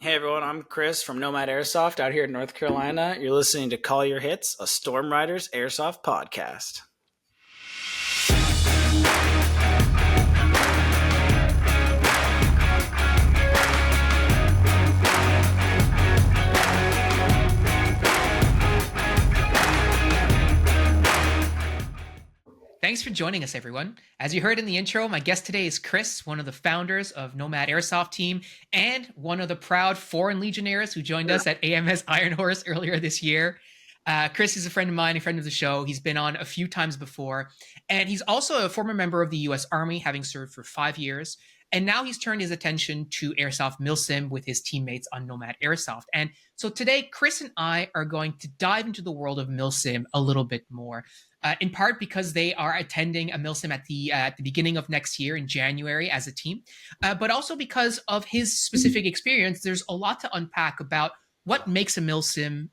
Hey everyone, I'm Chris from Nomad Airsoft out here in North Carolina. You're listening to Call Your Hits, a Storm Riders Airsoft podcast. Thanks for joining us, everyone. As you heard in the intro, my guest today is Chris, one of the founders of Nomad Airsoft Team and one of the proud foreign legionnaires who joined us at AMS Iron Horse earlier this year. Chris is a friend of mine, a friend of the show. He's been on a few times before, and he's also a former member of the U.S. Army, having served for 5 years. And now he's turned his attention to Airsoft Milsim with his teammates on Nomad Airsoft. And so today, Chris and I are going to dive into the world of Milsim a little bit more. In part because they are attending a Milsim at the beginning of next year in January as a team, but also because of his specific experience. There's a lot to unpack about what makes a Milsim,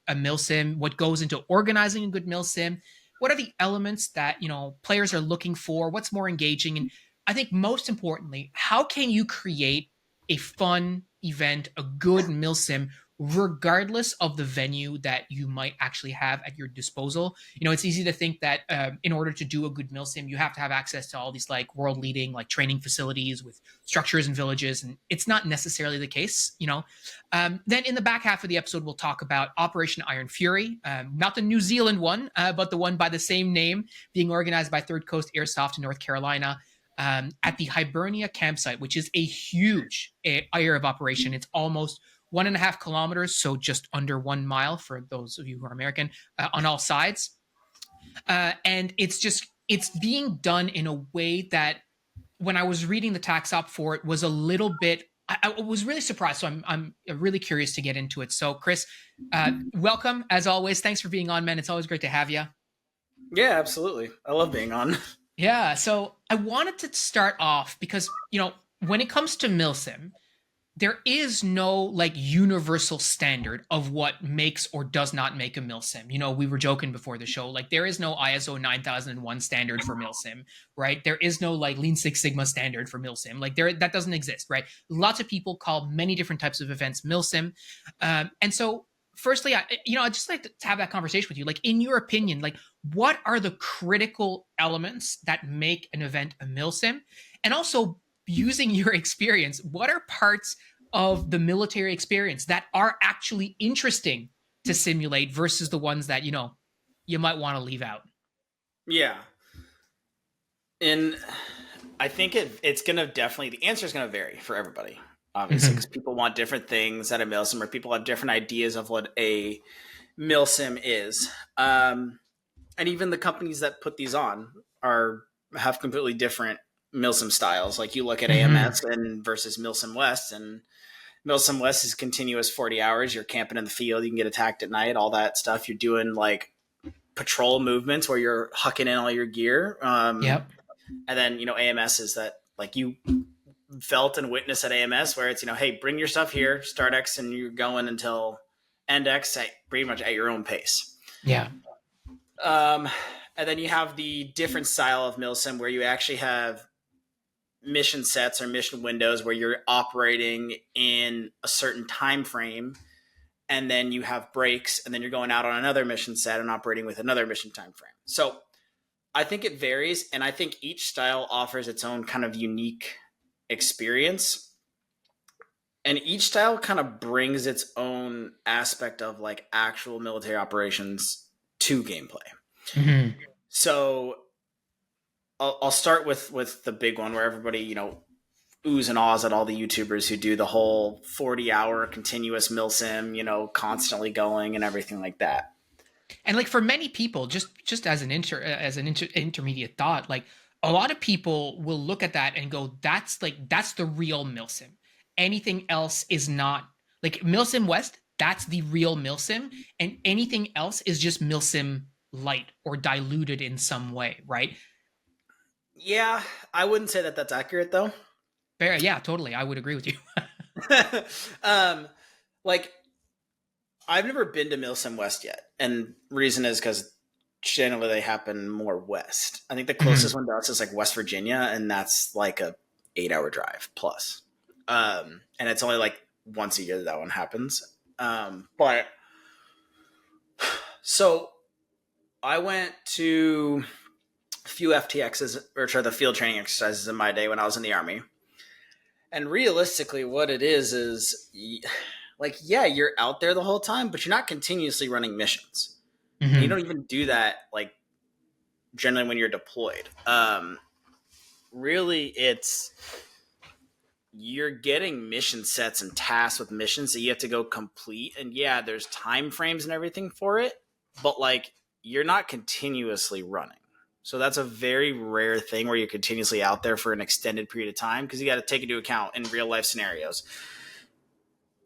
what goes into organizing a good Milsim, what are the elements that players are looking for, what's more engaging, and I think most importantly, how can you create a fun event, a good Milsim, regardless of the venue that you might actually have at your disposal. It's easy to think that in order to do a good milsim, you have to have access to all these like world leading like training facilities with structures and villages, and it's not necessarily the case. Then in the back half of the episode, we'll talk about Operation Iron Fury, not the New Zealand one, but the one by the same name, being organized by Third Coast Airsoft in North Carolina. At the Hibernia campsite, which is a huge area of operation. It's almost 1.5 kilometers, so just under 1 mile for those of you who are American, on all sides. And it's being done in a way that when I was reading the tax op for it was a little bit, I was really surprised. So I'm really curious to get into it. So Chris, welcome as always. Thanks for being on, man. It's always great to have you. Yeah, absolutely. I love being on. Yeah. So I wanted to start off because, when it comes to Milsim, there is no like universal standard of what makes or does not make a milsim. We were joking before the show, like there is no ISO 9001 standard for milsim, right? There is no like Lean Six Sigma standard for milsim. Like that doesn't exist, right? Lots of people call many different types of events milsim. And so firstly, I'd just like to have that conversation with you. Like in your opinion, like what are the critical elements that make an event a milsim? And also using your experience, what are parts of the military experience that are actually interesting to simulate versus the ones that, you might want to leave out? Yeah. And I think it's going to definitely, the answer is going to vary for everybody, obviously, because people want different things at a milsim, or people have different ideas of what a milsim is. And even the companies that put these on have completely different milsim styles. Like you look at AMS and versus Milsim West, and Milsim West is continuous 40 hours. You're camping in the field. You can get attacked at night, all that stuff. You're doing like patrol movements where you're hucking in all your gear. Yep. And then, AMS is that like you felt and witnessed at AMS where it's, hey, bring your stuff here, start X, and you're going until end X pretty much at your own pace. Yeah. And then you have the different style of milsim where you actually have mission sets or mission windows where you're operating in a certain time frame, and then you have breaks, and then you're going out on another mission set and operating with another mission time frame. So I think it varies, and I think each style offers its own kind of unique experience, and each style kind of brings its own aspect of like actual military operations to gameplay. So I'll start with the big one where everybody, oohs and ahs at all the YouTubers who do the whole 40-hour continuous milsim, constantly going and everything like that. And like for many people, just as an intermediate thought, like a lot of people will look at that and go, that's the real milsim. Anything else is not. Like Milsim West, that's the real milsim, and anything else is just milsim light or diluted in some way, right? Yeah, I wouldn't say that that's accurate though. Fair, yeah, totally. I would agree with you. Like I've never been to Milsim West yet, and reason is because generally they happen more west. I think the closest one to us is like West Virginia, and that's like a 8-hour drive plus. And it's only like once a year that one happens. But so I went to a few FTXs, or try the field training exercises in my day when I was in the Army. And realistically, what it is like, yeah, you're out there the whole time, but you're not continuously running missions. And you Mm-hmm. don't even do that, like, generally when you're deployed. Really, it's you're getting mission sets and tasks with missions that you have to go complete. And yeah, there's time frames and everything for it, but like, you're not continuously running. So that's a very rare thing where you're continuously out there for an extended period of time, because you got to take into account in real life scenarios.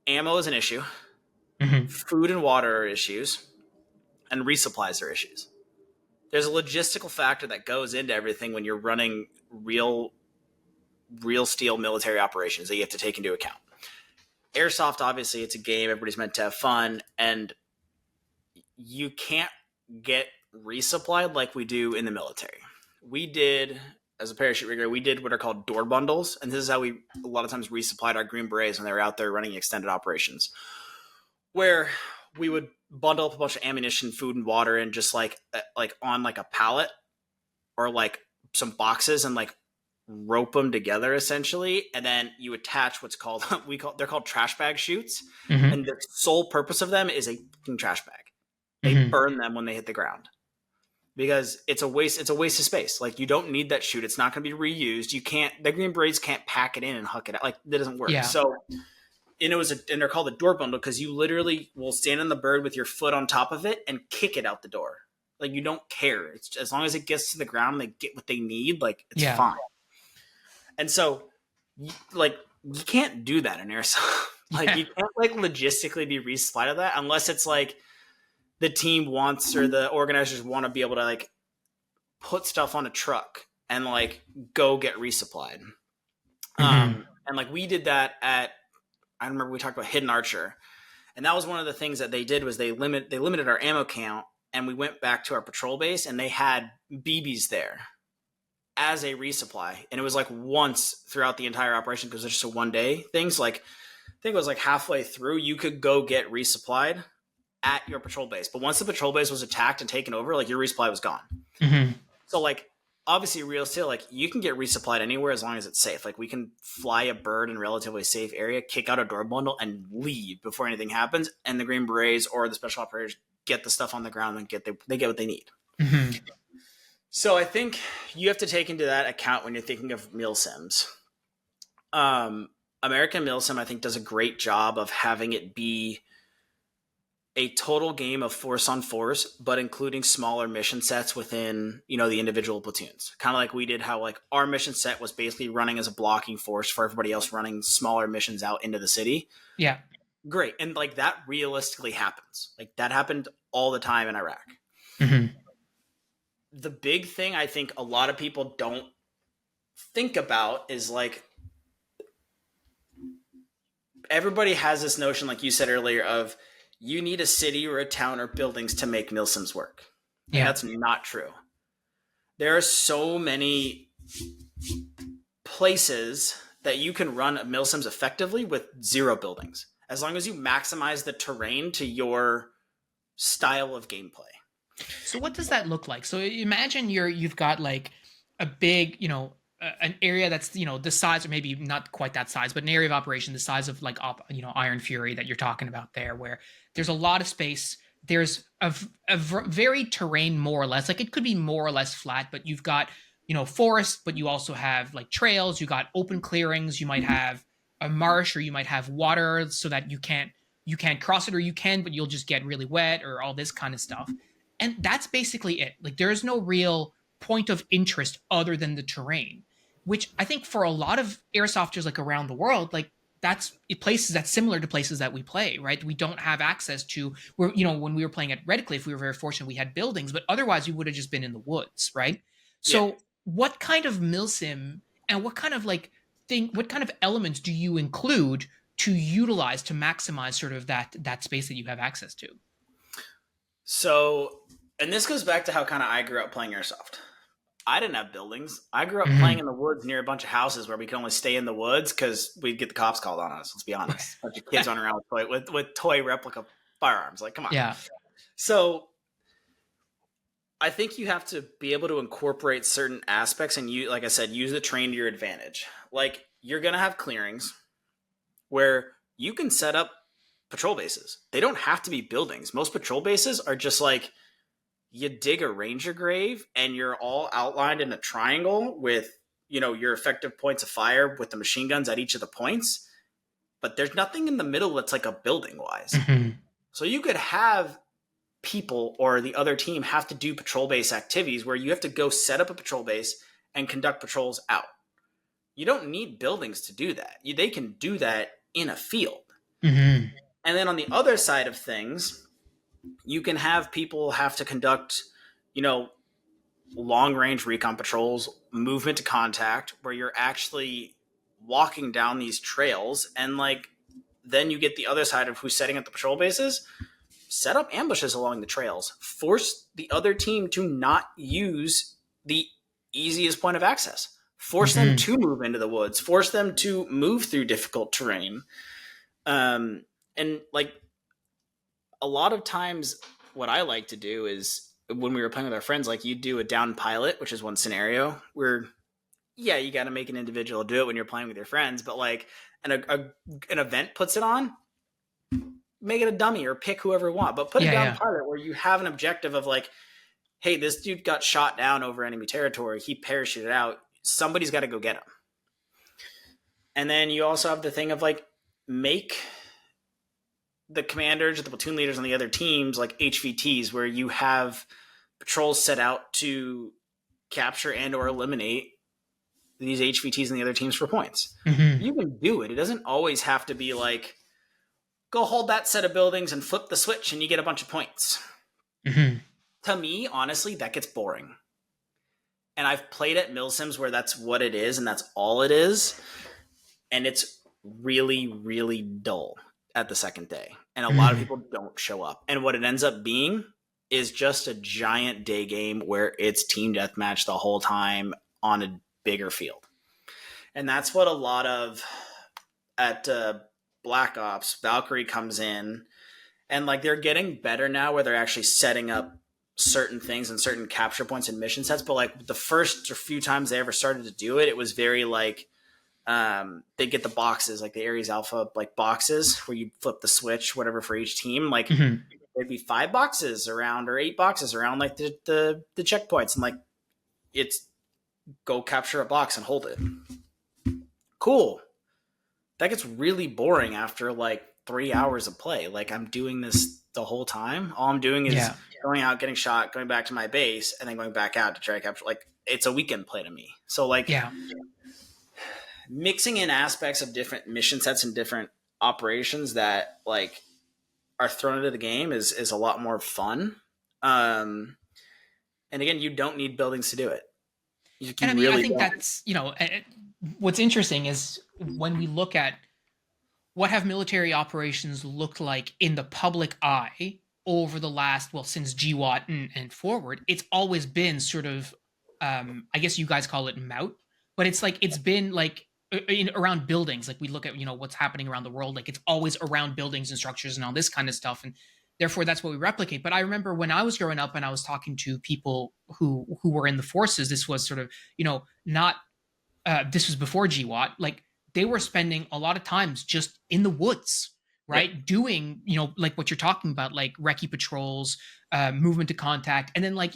Ammo is an issue, Mm-hmm. food and water are issues, and resupplies are issues. There's a logistical factor that goes into everything when you're running real steel military operations that you have to take into account. Airsoft, obviously, it's a game. Everybody's meant to have fun, and you can't get resupplied like we do in the military. We did, as a parachute rigger, we did what are called door bundles, and this is how we a lot of times resupplied our Green Berets when they were out there running extended operations, where we would bundle up a bunch of ammunition, food, and water, and just like on like a pallet or like some boxes, and like rope them together essentially, and then you attach what's called they're called trash bag chutes, Mm-hmm. and the sole purpose of them is a fucking trash bag. They Mm-hmm. burn them when they hit the ground because it's a waste of space. Like, you don't need that chute. It's not going to be reused. You can't the Green Berets can't pack it in and huck it out. Like, that doesn't work. Yeah. So, and they're called a door bundle because you literally will stand on the bird with your foot on top of it and kick it out the door. Like, you don't care. It's as long as it gets to the ground, they get what they need. Like, it's Yeah. fine. And so, like, you can't do that in airsoft. Like, Yeah. you can't like logistically be resupplied of that unless it's like the team wants, or the organizers want to be able to like put stuff on a truck and like go get resupplied. Mm-hmm. And like, we did that at, I remember we talked about Hidden Archer, and that was one of the things that they did was they limited our ammo count, and we went back to our patrol base and they had BBs there as a resupply, and it was like once throughout the entire operation because it's just a 1 day things. Like, I think it was like halfway through you could go get resupplied at your patrol base, but once the patrol base was attacked and taken over, like, your resupply was gone. Mm-hmm. So like, obviously, real still, like, you can get resupplied anywhere as long as it's safe. Like, we can fly a bird in a relatively safe area, kick out a door bundle, and leave before anything happens, and the Green Berets or the special operators get the stuff on the ground and they get what they need. Mm-hmm. So I think you have to take into that account when you're thinking of Milsims. American Milsim, I think, does a great job of having it be a total game of force on force, but including smaller mission sets within, the individual platoons. Kind of like we did, how like our mission set was basically running as a blocking force for everybody else running smaller missions out into the city. Yeah. Great. And like, that realistically happens. Like, that happened all the time in Iraq. Mm-hmm. The big thing I think a lot of people don't think about is like, everybody has this notion, like you said earlier, of you need a city or a town or buildings to make Milsims work. And Yeah. that's not true. There are so many places that you can run Milsims effectively with 0 buildings, as long as you maximize the terrain to your style of gameplay. So what does that look like? So imagine you've got like a big, an area that's, the size, or maybe not quite that size, but an area of operation the size of like Iron Fury that you're talking about there, where there's a lot of space. There's a very terrain, more or less, like it could be more or less flat, but you've got, forest, but you also have like trails, you got open clearings, you might have a marsh, or you might have water so that you can't cross it, or you can, but you'll just get really wet, or all this kind of stuff. And that's basically it. Like, there's no real point of interest other than the terrain, which I think for a lot of airsofters like around the world, like that's places that's similar to places that we play, right? We don't have access to where, when we were playing at Redcliffe, we were very fortunate we had buildings, but otherwise we would have just been in the woods, right? So Yeah. what kind of milsim and what kind of what kind of elements do you include to utilize to maximize sort of that space that you have access to? So, and this goes back to how kind of I grew up playing airsoft. I didn't have buildings. I grew up playing Mhm. in the woods near a bunch of houses where we could only stay in the woods because we'd get the cops called on us. Let's be honest. A bunch of kids running around with toy replica firearms. Like, come on. Yeah. So I think you have to be able to incorporate certain aspects and you, like I said, use the terrain to your advantage. Like you're going to have clearings where you can set up patrol bases. They don't have to be buildings. Most patrol bases are just like you dig a ranger grave and you're all outlined in a triangle with, your effective points of fire with the machine guns at each of the points. But there's nothing in the middle that's like a building wise. Mhm. So you could have people or the other team have to do patrol base activities where you have to go set up a patrol base and conduct patrols out. You don't need buildings to do that. They can do that in a field. Mhm. And then on the other side of things, you can have people have to conduct, long range recon patrols, movement to contact, where you're actually walking down these trails. And like, then you get the other side of who's setting up the patrol bases, set up ambushes along the trails, force the other team to not use the easiest point of access, force them Mhm. to move into the woods, force them to move through difficult terrain. And like a lot of times, what I like to do is when we were playing with our friends, like you do a down pilot, which is one scenario where, yeah, you got to make an individual do it when you're playing with your friends, but like an event puts it on, make it a dummy or pick whoever you want, but put a Yeah, down yeah. pilot where you have an objective of like, hey, this dude got shot down over enemy territory. He parachuted out. Somebody's got to go get him. And then you also have the thing of like, make the commanders or the platoon leaders on the other teams like HVTs, where you have patrols set out to capture and or eliminate these HVTs and the other teams for points. Mhm. You can do it. It doesn't always have to be like, go hold that set of buildings and flip the switch and you get a bunch of points. Mhm. To me, honestly, that gets boring. And I've played at Milsims where that's what it is and that's all it is. And it's really, really dull at the second day. And a lot of Mhm. people don't show up. And what it ends up being is just a giant day game where it's team deathmatch the whole time on a bigger field. And that's what a lot of at Black Ops, Valkyrie comes in and like they're getting better now where they're actually setting up certain things and certain capture points and mission sets. But like the first few times they ever started to do it, it was very like they get the boxes like the Ares Alpha like boxes where you flip the switch, whatever for each team. Like Mhm. there'd be 5 boxes around or 8 boxes around like the checkpoints, and like it's go capture a box and hold it. Cool. That gets really boring after like 3 hours of play. Like I'm doing this the whole time. All I'm doing is Yeah. going out, getting shot, going back to my base, and then going back out to try to capture. Like it's a weekend play to me. So like Yeah. mixing in aspects of different mission sets and different operations that like are thrown into the game is a lot more fun. Um, and again, you don't need buildings to do it. And I You mean, I really think don't. that's, what's interesting is when we look at what have military operations looked like in the public eye over the last, well, since GWAT and forward, it's always been sort of, I guess you guys call it mout, but it's like, it's been like around buildings. Like we look at, what's happening around the world, like it's always around buildings and structures and all this kind of stuff. And therefore that's what we replicate. But I remember when I was growing up and I was talking to people who were in the forces, this was sort of, not this was before GWAT, like they were spending a lot of times just in the woods, Yep. right? Doing, like what you're talking about, like recce patrols, movement to contact, and then like,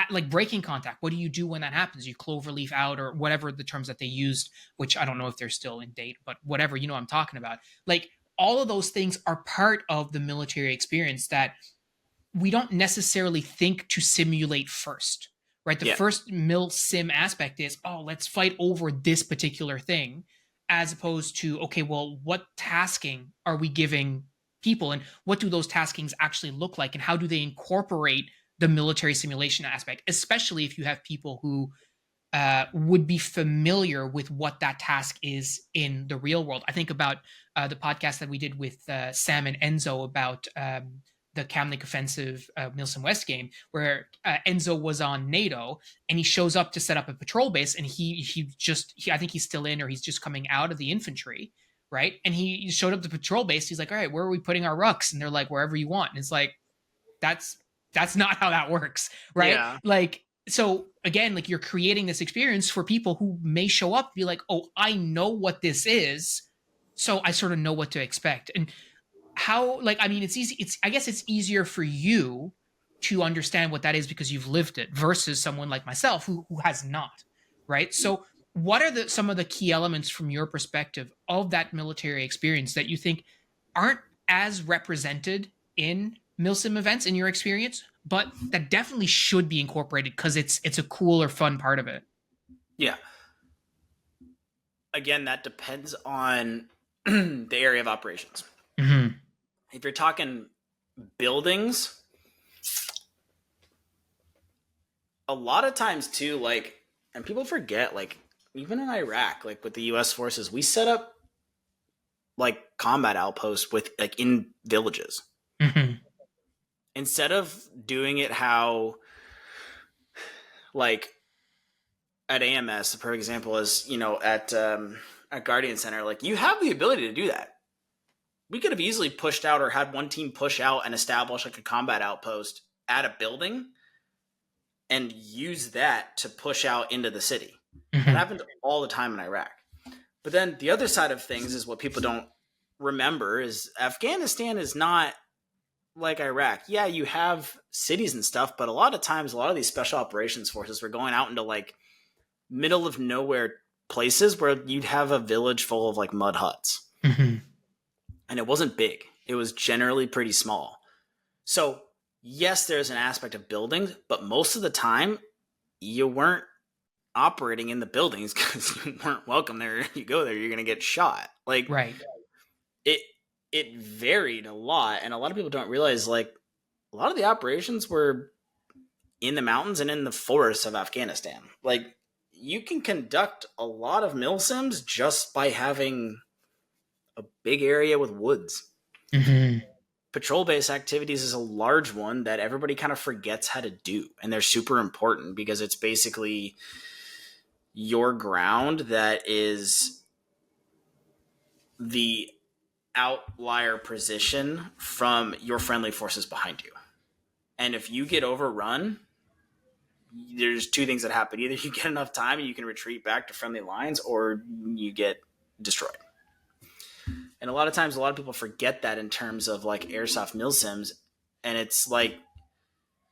like breaking contact. What do you do when that happens? You cloverleaf out or whatever the terms that they used, which I don't know if they're still in date, but whatever, I'm talking about. Like all of those things are part of the military experience that we don't necessarily think to simulate first, right? The Yeah. first Milsim aspect is, oh, let's fight over this particular thing, as opposed to, okay, well, what tasking are we giving people and what do those taskings actually look like and how do they incorporate the military simulation aspect, especially if you have people who would be familiar with what that task is in the real world. I think about the podcast that we did with Sam and Enzo about the Kamnik offensive Milsim West game where Enzo was on NATO and he shows up to set up a patrol base, and I think he's still in, or he's just coming out of the infantry, right? And he showed up to the patrol base. He's like, all right, where are we putting our rucks? And they're like, wherever you want. And it's like, that's not how that works, right? Yeah. Like, so again, like, you're creating this experience for people who may show up and be like, oh, I know what this is, so I sort of know what to expect. And how, like, I mean, it's easy. I guess it's easier for you to understand what that is because you've lived it versus someone like myself who has not, right? So what are some of the key elements from your perspective of that military experience that you think aren't as represented in Milsim events in your experience, but that definitely should be incorporated because it's a cool or fun part of it? Yeah. Again, that depends on the area of operations. Mm-hmm. If you're talking buildings, a lot of times too, like, and people forget, like, even in Iraq, like with the US forces, we set up like combat outposts with, like, in villages. Mm-hmm. Instead of doing it how, like, at AMS, the perfect example is, at Guardian Center, like, you have the ability to do that. We could have easily pushed out or had one team push out and establish like a combat outpost at a building and use that to push out into the city. Mm-hmm. That happened all the time in Iraq. But then the other side of things is what people don't remember is Afghanistan is not like Iraq. Yeah, you have cities and stuff, but a lot of times, a lot of these special operations forces were going out into like middle of nowhere places where you'd have a village full of like mud huts. Mm-hmm. And it wasn't big. It was generally pretty small. So, yes, there's an aspect of buildings, but most of the time, you weren't operating in the buildings because you weren't welcome there. You go there, you're going to get shot. Like, Right. It varied a lot, and a lot of people don't realize, like, a lot of the operations were in the mountains and in the forests of Afghanistan. Like, you can conduct a lot of milsims just by having a big area with woods. Mm-hmm. Patrol base activities is a large one that everybody kind of forgets how to do. And they're super important because it's basically your ground that is the outlier position from your friendly forces behind you. And if you get overrun, there's two things that happen. Either you get enough time and you can retreat back to friendly lines, or you get destroyed. And a lot of times, a lot of people forget that in terms of like airsoft milsims. And it's like,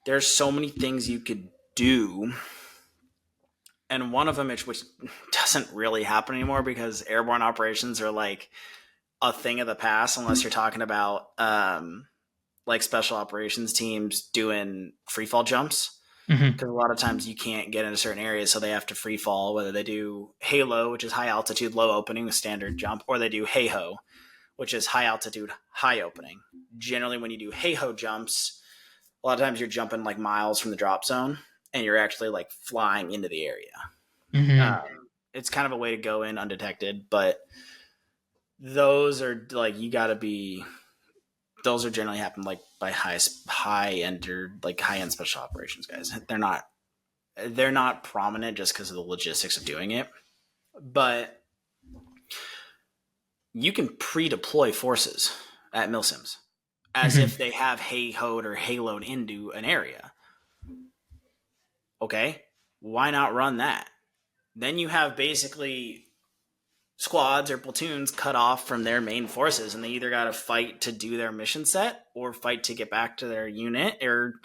there's so many things you could do. And one of them, which doesn't really happen anymore because airborne operations are like a thing of the past, unless you're talking about like special operations teams doing free fall jumps. Because a lot of times you can't get into certain areas, so they have to free fall, whether they do halo, which is high altitude, low opening with standard jump, or they do hey-ho, which is high altitude, high opening. Generally, when you do hey-ho jumps, a lot of times you're jumping like miles from the drop zone, and you're actually like flying into the area. Mm-hmm. It's kind of a way to go in undetected, but those are like, those are generally happen like by high end or like high end special operations guys. They're not prominent just because of the logistics of doing it, but you can pre-deploy forces at milsims as if they have hey-hoed or haloed into an area. Okay, why not run that? Then you have basically squads or platoons cut off from their main forces, and they either got to fight to do their mission set or fight to get back to their unit or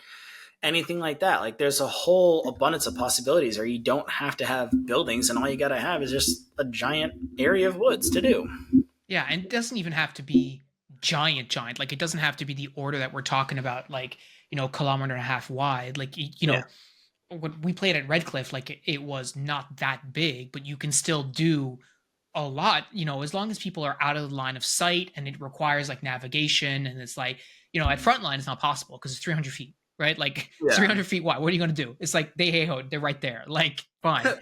anything like that. Like, there's a whole abundance of possibilities, or you don't have to have buildings, and all you got to have is just a giant area of woods to do. Yeah, and it doesn't even have to be giant. Like, it doesn't have to be the order that we're talking about, like, kilometer and a half wide. Like, when we played at Redcliffe, like, it was not that big, but you can still do a lot, as long as people are out of the line of sight, and it requires like navigation, and it's like, at frontline it's not possible because it's 300 feet, right? Like Yeah. 300 feet wide. What are you going to do? It's like they hey ho, they're right there. Like fine,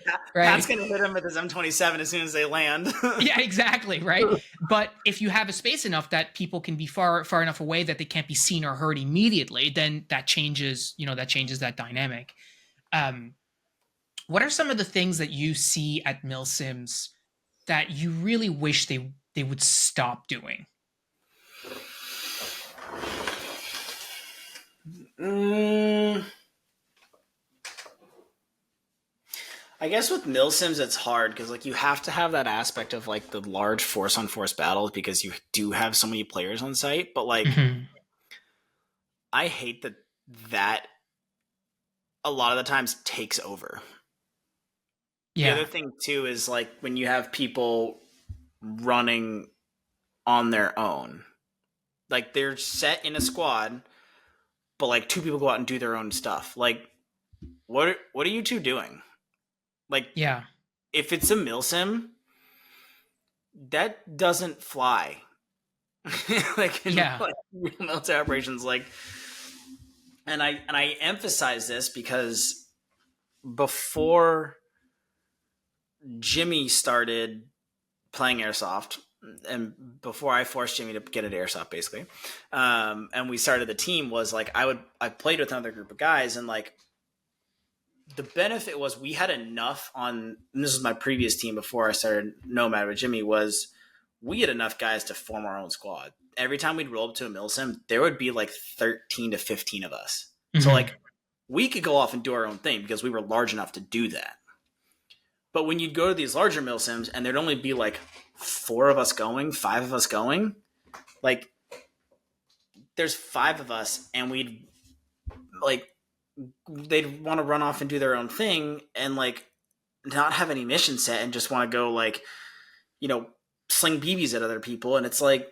Pat's right? gonna hit him with his M27 as soon as they land. Yeah, exactly, right? But if you have a space enough that people can be far enough away that they can't be seen or heard immediately, then that changes, that changes that dynamic. Um, what are some of the things that you see at Milsims that you really wish they would stop doing? Mm, I guess with Milsims it's hard because like you have to have that aspect of like the large force on force battles because you do have so many players on site. But like Mhm. I hate that a lot of the times takes over. The other Yeah, thing too is like when you have people running on their own, like they're set in a squad, but like two people go out and do their own stuff. Like what are you two doing? Like yeah, if it's a milsim, that doesn't fly. Like in yeah, like real military operations, like and I emphasize this because before Jimmy started playing airsoft and before I forced Jimmy to get at airsoft basically, and we started the team was like I played with another group of guys and like the benefit was we had enough on and this is my previous team before I started Nomad with Jimmy was we had enough guys to form our own squad. Every time we'd roll up to a milsim, there would be like 13 to 15 of us. So hmm like we could go off and do our own thing because we were large enough to do that. But when you'd go to these larger milsims and there'd only be like 4 of us going, 5 of us going, like there's 5 of us and we'd like they'd want to run off and do their own thing and like not have any mission set and just want to go like you know sling BBs at other people and it's like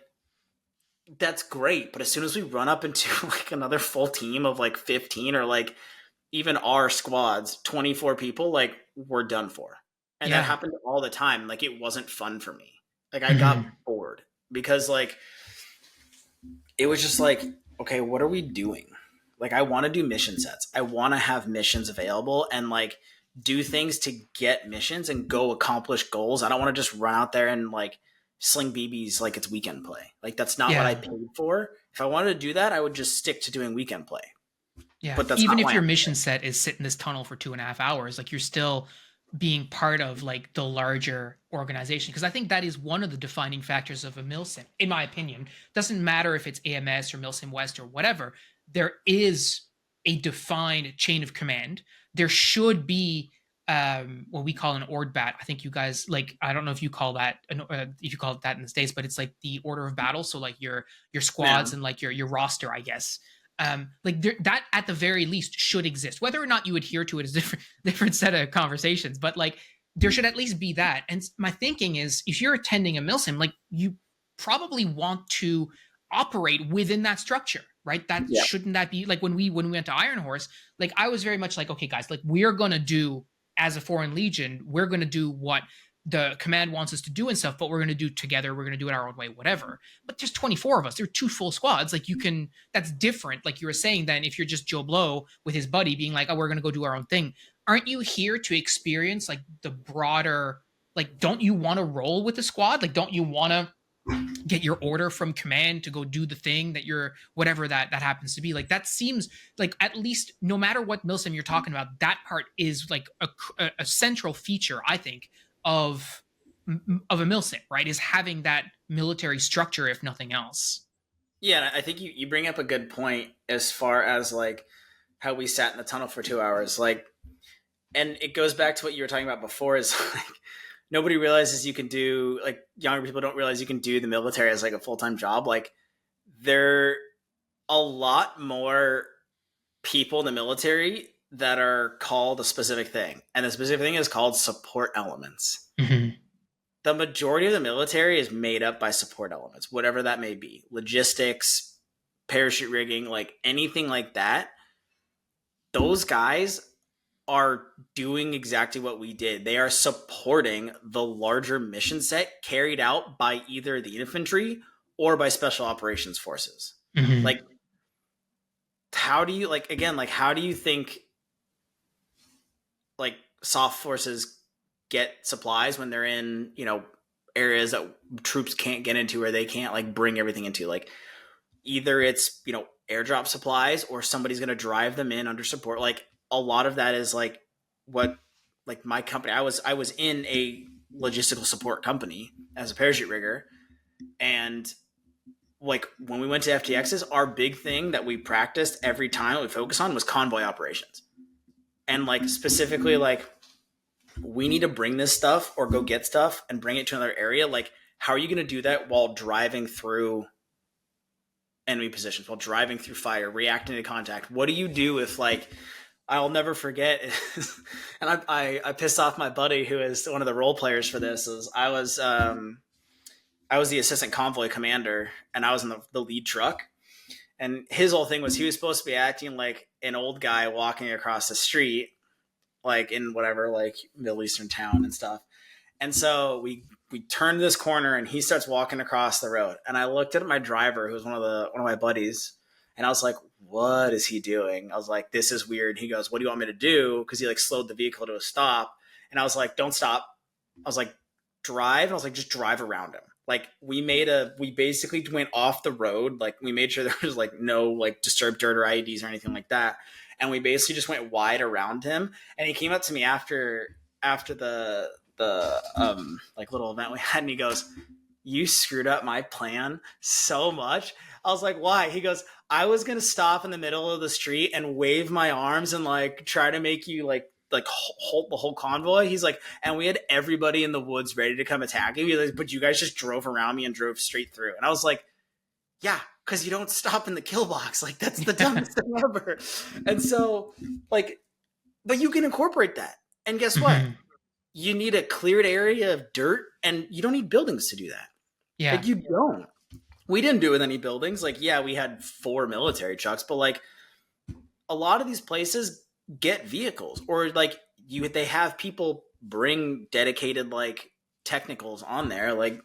that's great but as soon as we run up into like another full team of like 15 or like even our squads 24 people like we're done for and that yeah, happened all the time like it wasn't fun for me like I got hmm bored because like it was just like okay what are we doing like I want to do mission sets I want to have missions available and like do things to get missions and go accomplish goals I don't want to just run out there and like sling BBs like it's weekend play like that's not what I yeah, paid for if I wanted to do that I would just stick to doing weekend play yeah. but that's Even not if why your I'm mission set is sit in this tunnel for 2.5 hours, like you're still being part of like the larger organization. Because I think that is one of the defining factors of a milsim, in my opinion. Doesn't matter if it's AMS or milsim West or whatever. There is a defined chain of command. There should be what we call an ord bat. I think you guys like. I don't know if you call that if you call it that in the States, but it's like the order of battle. So like your yeah squads and like your roster, I guess. Like there, that at the very least should exist. Whether or not you adhere to it is different set of conversations. But like there should at least be that. And my thinking is, if you're attending a milsim, like you probably want to operate within that structure, right? That yeah shouldn't that be like when we went to Iron Horse? Like I was very much like, okay, guys, like we're gonna do as a foreign legion, we're gonna do what the command wants us to do and stuff, but we're gonna do together. We're gonna do it our own way, whatever. But there's 24 of us. There are two full squads. Like you can that's different, like you were saying, than if you're just Joe Blow with his buddy being like, oh, we're going to go do our own thing. Aren't you here to experience like the broader, like, don't you want to roll with the squad? Like, don't you want to get your order from command to go do the thing that you're, whatever that happens to be? Like, that seems like at least no matter what milsim you're talking about, that part is like a central feature, I think, of of a milsim, right? Is having that military structure, if nothing else. yeah I think you bring up a good point as far as like how we sat in the tunnel for 2 hours like and it goes back to what you were talking about before is like nobody realizes you can do like younger people don't realize you can do the military as like a full-time job like there are a lot more people in the military that are called a specific thing and the specific thing is called support elements Mm-hmm. the majority of the military is made up by support elements whatever that may be logistics parachute rigging like anything like that those guys are doing exactly what we did. They are supporting the larger mission set carried out by either the infantry or by special operations forces. Mm-hmm. Like how do you like again like how do you think like soft forces get supplies when they're in areas that troops can't get into or they can't like bring everything into? Like either it's airdrop supplies or somebody's going to drive them in under support. Like a lot of that is like what like my company, I was in a logistical support company as a parachute rigger, and like when we went to FTXs, our big thing that we practiced every time that we focused on was convoy operations. And like specifically like we need to bring this stuff or go get stuff and bring it to another area. Like how are you going to do that while driving through enemy positions, while driving through fire, reacting to contact? What do you do if like I'll never forget and I pissed off my buddy who is one of the role players for this. Is I was the assistant convoy commander and I was in the lead truck. And his whole thing was he was supposed to be acting like an old guy walking across the street, like in whatever, like Middle Eastern town and stuff. And so we turned this corner and he starts walking across the road. And I looked at my driver, who was one of my buddies, and I was like, what is he doing? I was like, this is weird. He goes, what do you want me to do? Because he like slowed the vehicle to a stop. And I was like, don't stop. I was like, drive. And I was like, just drive around him. Like we basically went off the road. Like we made sure there was like no like disturbed dirt or IEDs or anything like that. And we basically just went wide around him. And he came up to me after the like little event we had, and he goes, you screwed up my plan so much. I was like, why? He goes, I was gonna stop in the middle of the street and wave my arms and like try to make you like hold the whole convoy. He's like, and we had everybody in the woods ready to come attack you. He's like, but you guys just drove around me and drove straight through. And I was like, yeah, because you don't stop in the kill box. Like that's the dumbest thing ever. And so like, but you can incorporate that. And guess what? Mm-hmm. You need a cleared area of dirt, and you don't need buildings to do that. Yeah. Like you don't. We didn't do it with any buildings. Like, yeah, we had 4 military trucks, but like a lot of these places get vehicles, or like they have people bring dedicated like technicals on there, like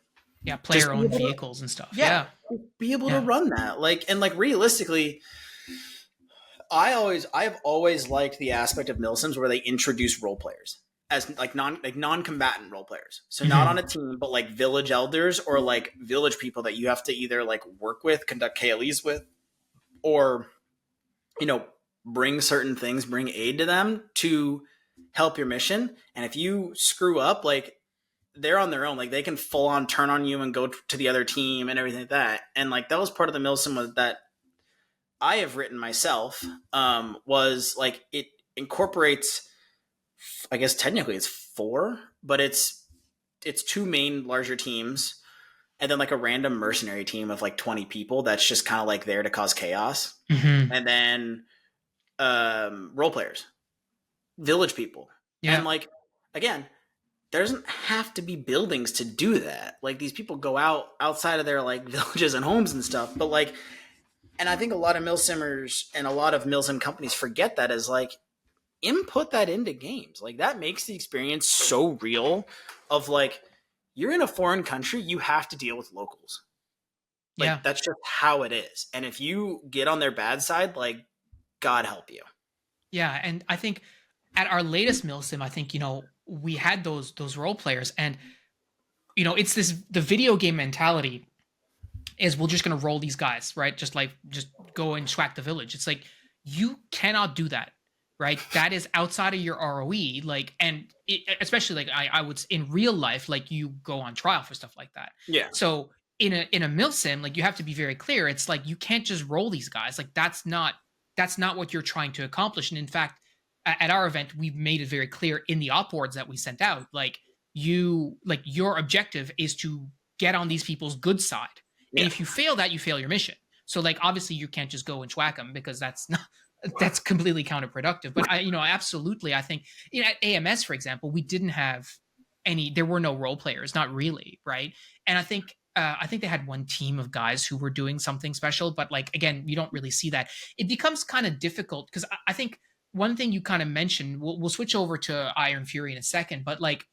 Yeah. Player owned vehicles and stuff. yeah, Yeah. be able to Yeah. run that. Like and like realistically, I've always liked the aspect of Milsims where they introduce role players as like non-combatant role players. So not on a team, but like village elders or like village people that you have to either like work with, conduct KLEs with, or bring certain things, bring aid to them to help your mission. And if you screw up, like they're on their own. Like they can full on turn on you and go to the other team and everything like that. And like that was part of the Milsim was that I have written myself, was like it incorporates, I guess technically it's 4, but it's 2 main larger teams and then like a random mercenary team of like 20 people that's just kind of like there to cause chaos. Mm-hmm. And then role players, village people. Yeah. And like again, there doesn't have to be buildings to do that. Like these people go outside of their like villages and homes and stuff, but like, and I think a lot of milsimmers and a lot of milsim companies forget that is like input that into games. Like that makes the experience so real of like you're in a foreign country, you have to deal with locals. Like Yeah. that's just how it is. And if you get on their bad side, like God help you. Yeah. And I think at our latest Milsim, I think, we had those role players, and it's the video game mentality is we're just gonna roll these guys, right? Just go and schwack the village. It's like you cannot do that, right? That is outside of your ROE. Like, and especially like I would in real life, like you go on trial for stuff like that. Yeah. So in a milsim, like you have to be very clear. It's like you can't just roll these guys. Like that's not what you're trying to accomplish. And in fact, at our event, we made it very clear in the op boards that we sent out, like your objective is to get on these people's good side. Yeah. And if you fail that, you fail your mission. So like obviously you can't just go and schwack them because that's completely counterproductive. But absolutely, I think at AMS, for example, we didn't have there were no role players, not really, right? And I think they had one team of guys who were doing something special, but like again, you don't really see that. It becomes kind of difficult because I think one thing you kind of mentioned, we'll switch over to Iron Fury in a second, but like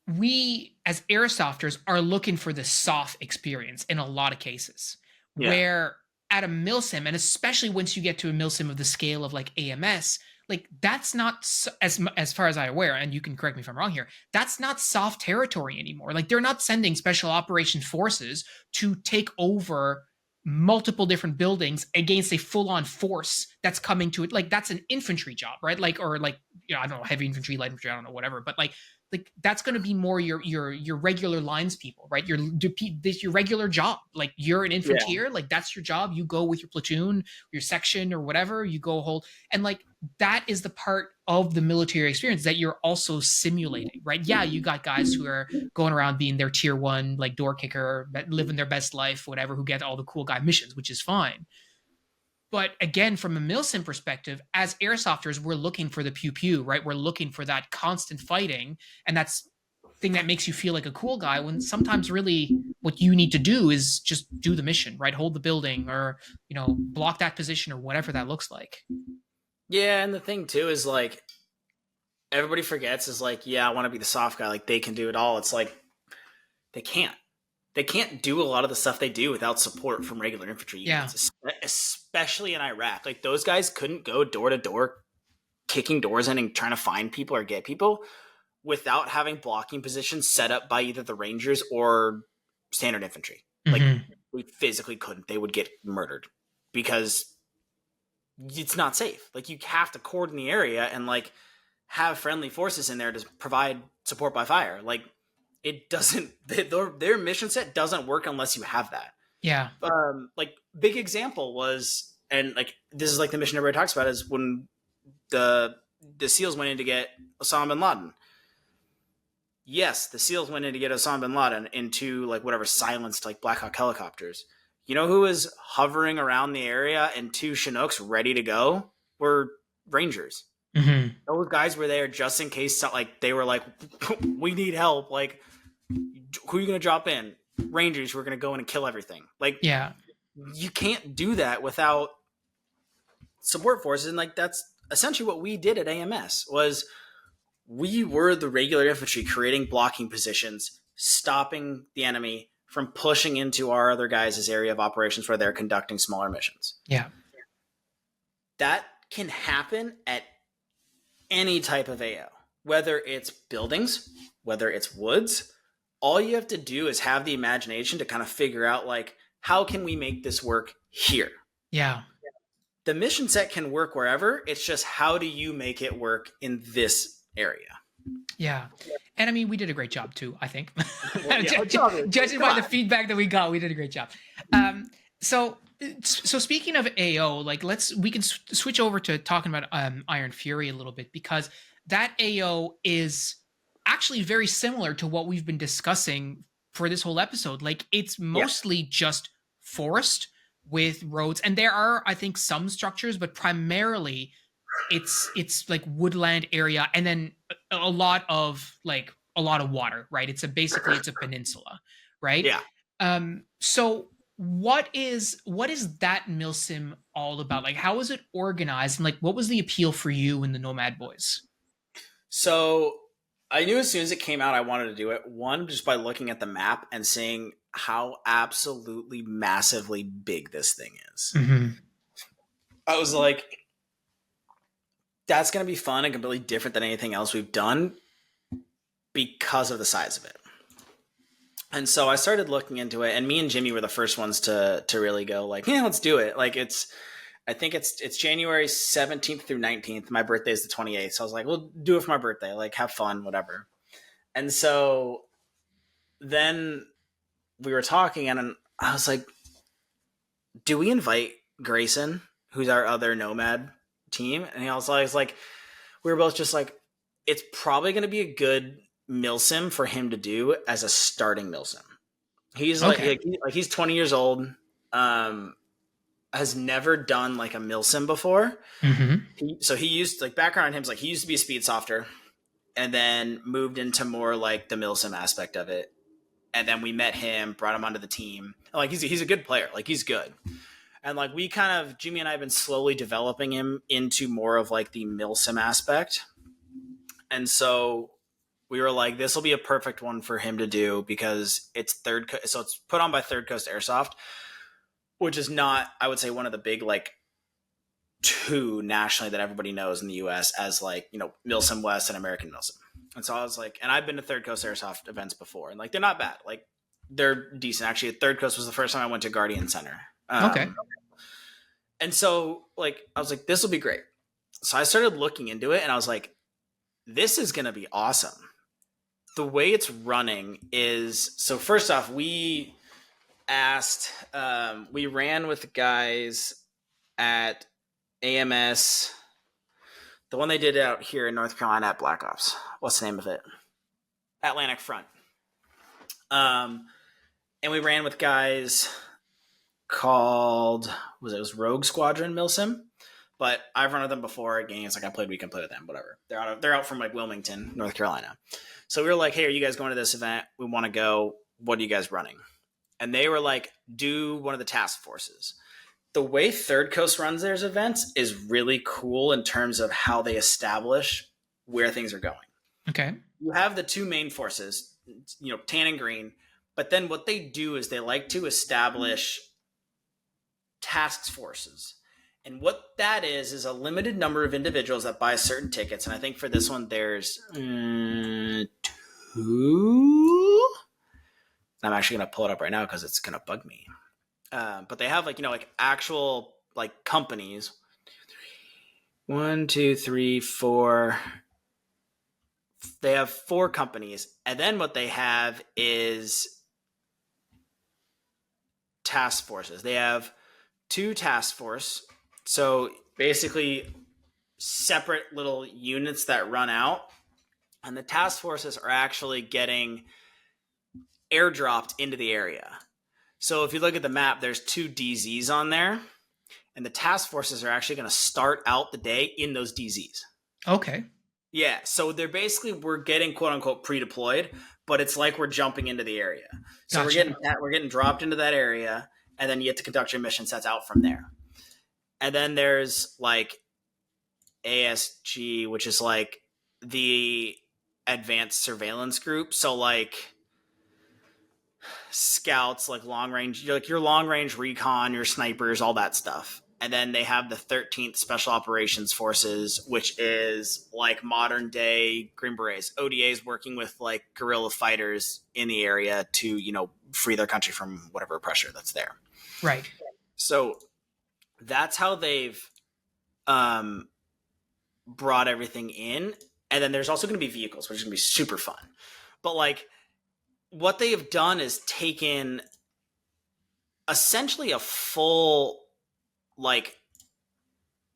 we as airsofters are looking for the soft experience in a lot of cases, Yeah. where at a milsim, and especially once you get to a milsim of the scale of like AMS, like that's not as far as I'm aware, and you can correct me if I'm wrong here. That's not soft territory anymore. Like they're not sending special operation forces to take over multiple different buildings against a full-on force that's coming to it. Like that's an infantry job, right? Like, or like, you know, I don't know, heavy infantry, light infantry, I don't know, whatever. But like that's going to be more your regular lines people, right? Your regular job. Like you're an Yeah. infantry, like that's your job. You go with your platoon, your section, or whatever. You go hold, and like that is the part of the military experience that you're also simulating, right? Yeah, you got guys who are going around being their tier one, like door kicker, living their best life, whatever, who get all the cool guy missions, which is fine. But again, from a Milsim perspective, as airsofters, we're looking for the pew pew, right? We're looking for that constant fighting, and that's thing that makes you feel like a cool guy. When sometimes, really, what you need to do is just do the mission, right? Hold the building, or block that position, or whatever that looks like. Yeah, and the thing too is like everybody forgets is like, yeah, I want to be the soft guy. Like they can do it all. It's like they can't. They can't do a lot of the stuff they do without support from regular infantry Yeah. units, especially in Iraq. Like those guys couldn't go door to door, kicking doors in and trying to find people or get people without having blocking positions set up by either the Rangers or standard infantry. Like we physically couldn't. They would get murdered because it's not safe. Like you have to cordon the area and like have friendly forces in there to provide support by fire. Like it doesn't, their mission set doesn't work unless you have that. Yeah. Like big example was, and like this is like the mission everybody talks about, is when the SEALs went in to get Osama bin Laden. Yes, the SEALs went in to get Osama bin Laden into like whatever silenced like Black Hawk helicopters. You know who was hovering around the area and two Chinooks ready to go were Rangers. Those guys were there just in case, like they were like, we need help. Like, who are you going to drop in? Rangers who are going to go in and kill everything. Like, yeah, you can't do that without support forces. And like that's essentially what we did at AMS was we were the regular infantry creating blocking positions, stopping the enemy from pushing into our other guys' area of operations where they're conducting smaller missions. Yeah. That can happen at any type of AO, whether it's buildings, whether it's woods. All you have to do is have the imagination to kind of figure out like, how can we make this work here? Yeah. The mission set can work wherever. It's just how do you make it work in this area? Yeah. And I mean, we did a great job too, I think. Well, yeah, Judging by the feedback that we got, we did a great job. So speaking of AO, like we can switch over to talking about Iron Fury a little bit, because that AO is actually very similar to what we've been discussing for this whole episode. Like it's mostly just forest with roads, and there are, I think, some structures, but primarily it's like woodland area, and then a lot of water, right? Basically it's a peninsula, right? Yeah. So what is that milsim all about? Like how is it organized, and like what was the appeal for you and the Nomad boys? So I knew as soon as it came out I wanted to do it. One, just by looking at the map and seeing how absolutely massively big this thing is. I was like, that's going to be fun and completely different than anything else we've done because of the size of it. And so I started looking into it, and me and Jimmy were the first ones to really go like, yeah, let's do it. Like I think it's January 17th through 19th. My birthday is the 28th. So I was like, we'll do it for my birthday. Like have fun, whatever. And so then we were talking, and I was like, do we invite Grayson, who's our other Nomad team? And he also was like, we were both just like, it's probably going to be a good milsim for him to do as a starting milsim. He's like he's 20 years old, has never done like a milsim before. So he used, like, background on him is like he used to be a speed softer and then moved into more like the milsim aspect of it. And then we met him, brought him onto the team. Like he's a good player. Like he's good. And like we kind of, Jimmy and I have been slowly developing him into more of like the milsim aspect. And so we were like, this will be a perfect one for him to do because it's so it's put on by Third Coast Airsoft, which is not, I would say, one of the big like two nationally that everybody knows in the US as like, Milsim West and American Milsim. And so I was like, and I've been to Third Coast Airsoft events before, and like they're not bad. Like they're decent. Actually, Third Coast was the first time I went to Guardian Center. Okay. And so like I was like, this will be great. So I started looking into it and I was like, this is gonna be awesome. The way it's running is, so first off, we ran with the guys at AMS, the one they did out here in North Carolina at Black Ops. What's the name of it? Atlantic Front. And we ran with guys called, it was Rogue Squadron Milsim, but I've run with them before at games. Like we can play with them, whatever. They're out from like Wilmington, North Carolina. So we were like, hey, are you guys going to this event? We want to go. What are you guys running? And they were like, do one of the task forces. The way Third Coast runs their events is really cool in terms of how they establish where things are going. Okay. You have the two main forces, tan and green, but then what they do is they like to establish task forces. And what that is a limited number of individuals that buy certain tickets. And I think for this one, there's 2. I'm actually going to pull it up right now because it's going to bug me. But they have like actual like companies. 1, 2, 3, 4. They have 4 companies. And then what they have is task forces. They have 2 task force. So basically separate little units that run out. And the task forces are actually getting airdropped into the area. So if you look at the map, there's 2 DZs on there, and the task forces are actually going to start out the day in those DZs. Okay. Yeah, so we're getting quote unquote pre-deployed, but it's like we're jumping into the area. So Gotcha. we're getting dropped into that area, and then you get to conduct your mission sets out from there. And then there's like ASG, which is like the advanced surveillance group. So like scouts, like long range, your long range recon, your snipers, all that stuff. And then they have the 13th Special Operations Forces, which is like modern day Green Berets, ODAs working with like guerrilla fighters in the area to, free their country from whatever pressure that's there. Right. So that's how they've brought everything in. And then there's also going to be vehicles, which is going to be super fun. But like, what they have done is taken essentially a full like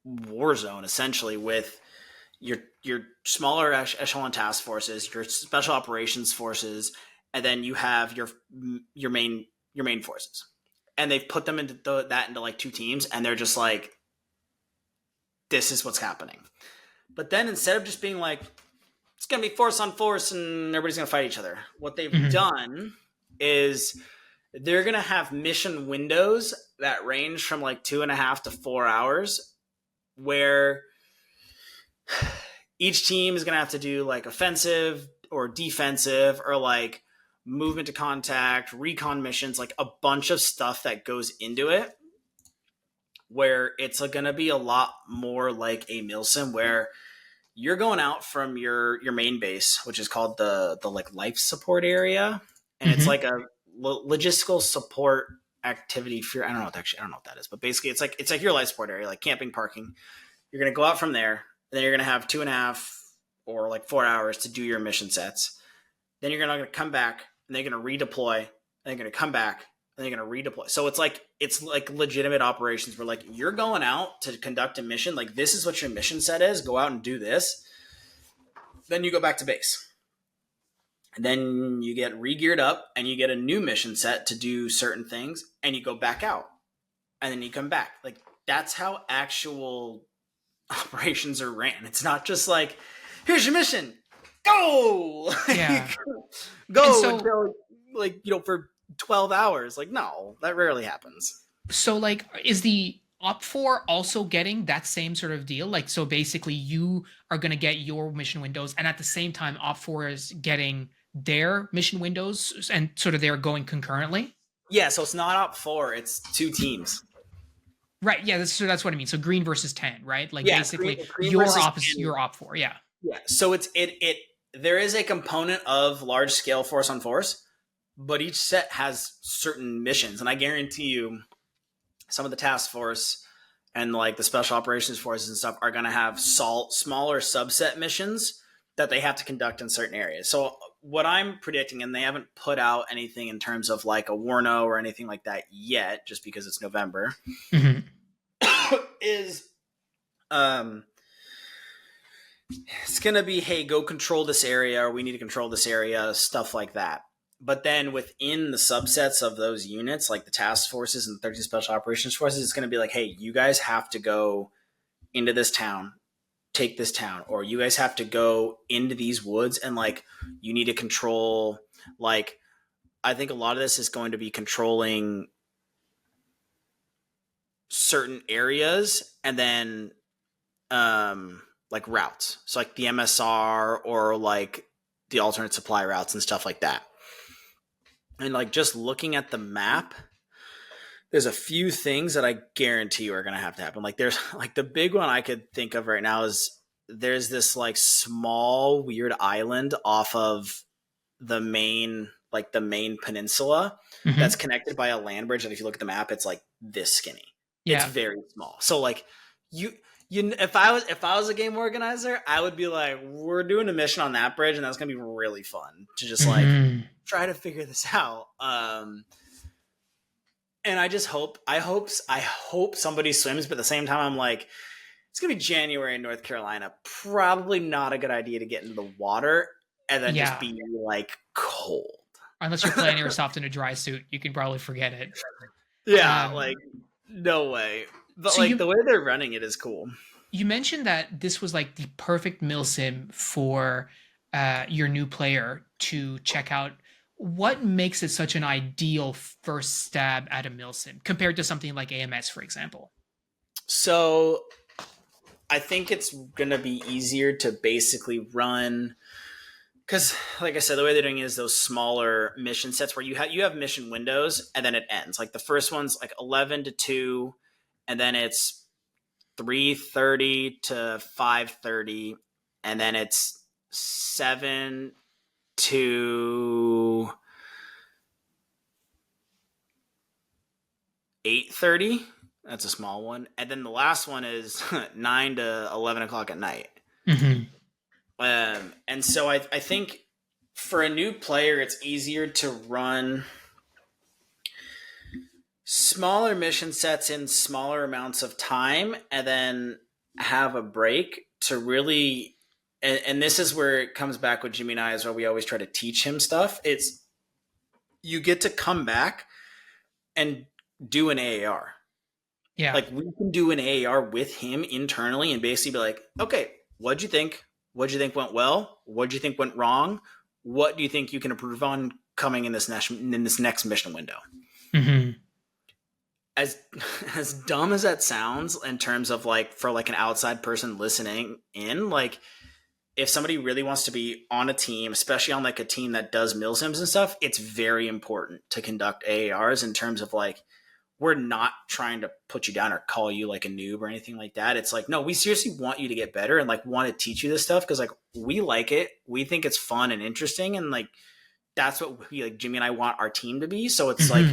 war zone, essentially, with your smaller echelon task forces, your special operations forces, and then you have your main forces. And they've put them into into like 2 teams, and they're just like, this is what's happening. But then instead of just being like, it's going to be force on force and everybody's going to fight each other, what they've done is they're going to have mission windows that range from like 2.5 to 4 hours, where each team is going to have to do like offensive or defensive or like movement to contact, recon missions, like a bunch of stuff that goes into it, where it's going to be a lot more like a Milsim, where you're going out from your main base, which is called the like life support area. And it's like a logistical support activity for, I don't know what that is, but basically it's like your life support area, like camping, parking. You're going to go out from there, and then you're going to have 2.5 or like 4 hours to do your mission sets. Then you're going to come back, and they're going to redeploy, and they're going to come back, and they're going to redeploy. So it's like legitimate operations where like you're going out to conduct a mission. Like, this is what your mission set is. Go out and do this. Then you go back to base. And then you get re-geared up, and you get a new mission set to do certain things, and you go back out. And then you come back. Like, that's how actual operations are ran. It's not just like, here's your mission. Go! Yeah. Go until, like, for 12 hours. Like, no, that rarely happens. So like, is the Op4 also getting that same sort of deal? Like, so basically you are going to get your mission windows, and at the same time Op4 is getting their mission windows, and sort of they're going concurrently? Yeah, so it's not op four; it's two teams. Right. Yeah. That's what I mean. So green versus tan, right? Like Yeah, basically it's green your versus opposite, tan. your op four. Yeah. Yeah, so it. There is a component of large scale force on force, but each set has certain missions, and I guarantee you, some of the task force and like the special operations forces and stuff are going to have smaller subset missions that they have to conduct in certain areas. So what I'm predicting, and they haven't put out anything in terms of like a Warno or anything like that yet, just because it's November, Mm-hmm. is um it's gonna be, hey, go control this area, or we need to control this area, stuff like that. But then within the subsets of those units, like the task forces and the 13 special operations forces, it's gonna be like, hey, you guys have to go into this town, take this town, or you guys have to go into these woods and like you need to control, like, I think a lot of this is going to be controlling certain areas and then like routes. So like the MSR or like the alternate supply routes and stuff like that. And like just looking at the map, there's a few things that I guarantee you are going to have to happen. Like there's like the big one I could think of right now is there's this like small weird island off of the main peninsula Mm-hmm. that's connected by a land bridge. And if you look at the map, it's like this skinny. It's Yeah. very small. So like you if I was a game organizer, I would be like, we're doing a mission on that bridge, and that's gonna be really fun to just like Mm-hmm. try to figure this out. And I hope somebody swims, but at the same time, I'm like, it's gonna be January in North Carolina. Probably not a good idea to get into the water and then just Yeah. be like cold. Unless you're playing airsoft in a dry suit, you can probably forget it. Yeah, Um, like no way. But so like the way they're running it is cool. you mentioned that this was like the perfect milsim for your new player to check out. What makes it such an ideal first stab at a milsim compared to something like AMS, for example? So I think it's gonna be easier to basically run because, like I said, the way they're doing it is those smaller mission sets where you have mission windows and then it ends. Like the first one's like 11 to 2, and then it's 3:30 to 5:30, and then it's 7 to 8:30. That's a small one, and then the last one is 9 to 11 o'clock at night. Mm-hmm. And so I think for a new player, it's easier to run smaller mission sets in smaller amounts of time and then have a break to really. And this is where it comes back with Jimmy and I, is where we always try to teach him stuff. It's you get to come back and do an AAR. Yeah. Like we can do an AAR with him internally and basically be like, okay, what'd you think? What'd you think went well? What'd you think went wrong? What do you think you can improve on coming in this next mission window? Mm-hmm. As as dumb as that sounds in terms of like for like an outside person listening in, like if somebody really wants to be on a team, especially on like a team that does milsims and stuff, it's very important to conduct AARs in terms of like we're not trying to put you down or call you like a noob or anything like that. It's like, no, we seriously want you to get better and like want to teach you this stuff because like we like it. We think it's fun and interesting. And like that's what we like Jimmy and I want our team to be. So it's like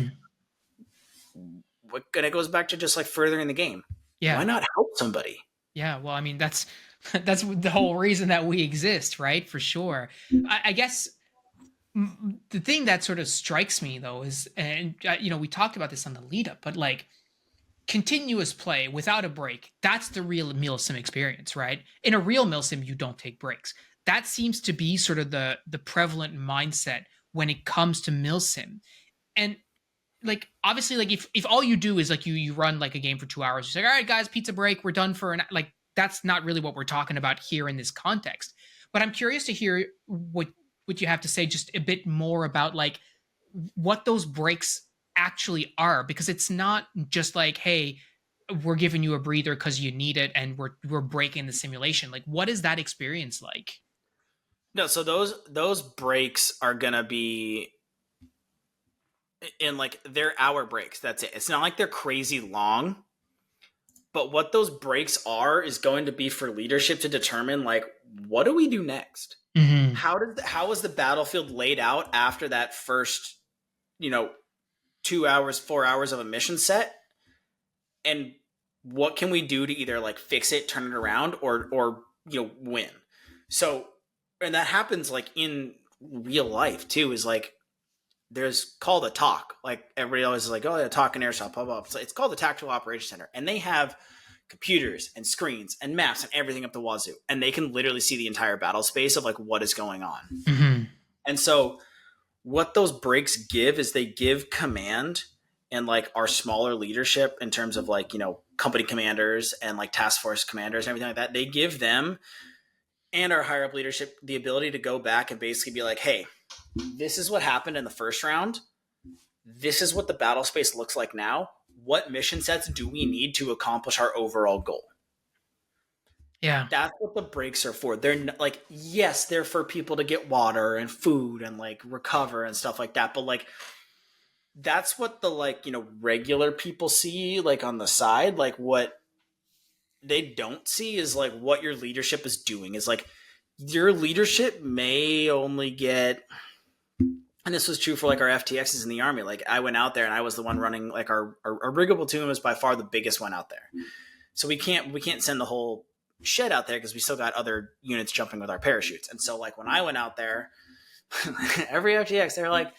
Mm-hmm. and it goes back to just like furthering the game. Why Yeah. not help somebody? Yeah. Well, I mean, that's that's the whole reason that we exist, right? For sure. I guess the thing that sort of strikes me though is, and we talked about this on the lead up, but like continuous play without a break, that's the real milsim experience, right? In a real milsim, you don't take breaks. That seems to be sort of the prevalent mindset when it comes to milsim. And like obviously, like if all you do is like you run like a game for 2 hours, you're like, all right, guys, pizza break, we're done for an like that's not really what we're talking about here in this context. But I'm curious to hear what you have to say just a bit more about like what those breaks actually are, because it's not just like, hey, we're giving you a breather because you need it and we're breaking the simulation. Like what is that experience like? No, so those breaks are gonna be And like they're hour breaks. That's it. It's not like they're crazy long. But what those breaks are is going to be for leadership to determine like what do we do next? Mm-hmm. How is the battlefield laid out after that first, you know, 2 hours, 4 hours of a mission set? And what can we do to either like fix it, turn it around, or win? So, and that happens like in real life too, is like there's called a talk. Like everybody always is like, oh yeah, talk and airsoft, blah blah. So it's called the Tactical Operations Center, and they have computers and screens and maps and everything up the wazoo, and they can literally see the entire battle space of like what is going on. Mm-hmm. And so what those breaks give is they give command and like our smaller leadership in terms of like, company commanders and like task force commanders and everything like that. They give them and our higher up leadership the ability to go back and basically be like, hey, this is what happened in the first round. This is what the battle space looks like now. What mission sets do we need to accomplish our overall goal? Yeah. That's what the breaks are for. They're like, yes, they're for people to get water and food and like recover and stuff like that. But like, that's what the like, regular people see like on the side. Like what they don't see is like what your leadership is doing is like your leadership may only get, and this was true for like our FTXs in the Army. Like I went out there and I was the one running like our Rigger platoon was by far the biggest one out there. So we can't send the whole shed out there because we still got other units jumping with our parachutes. And so like when I went out there, every FTX, they're like,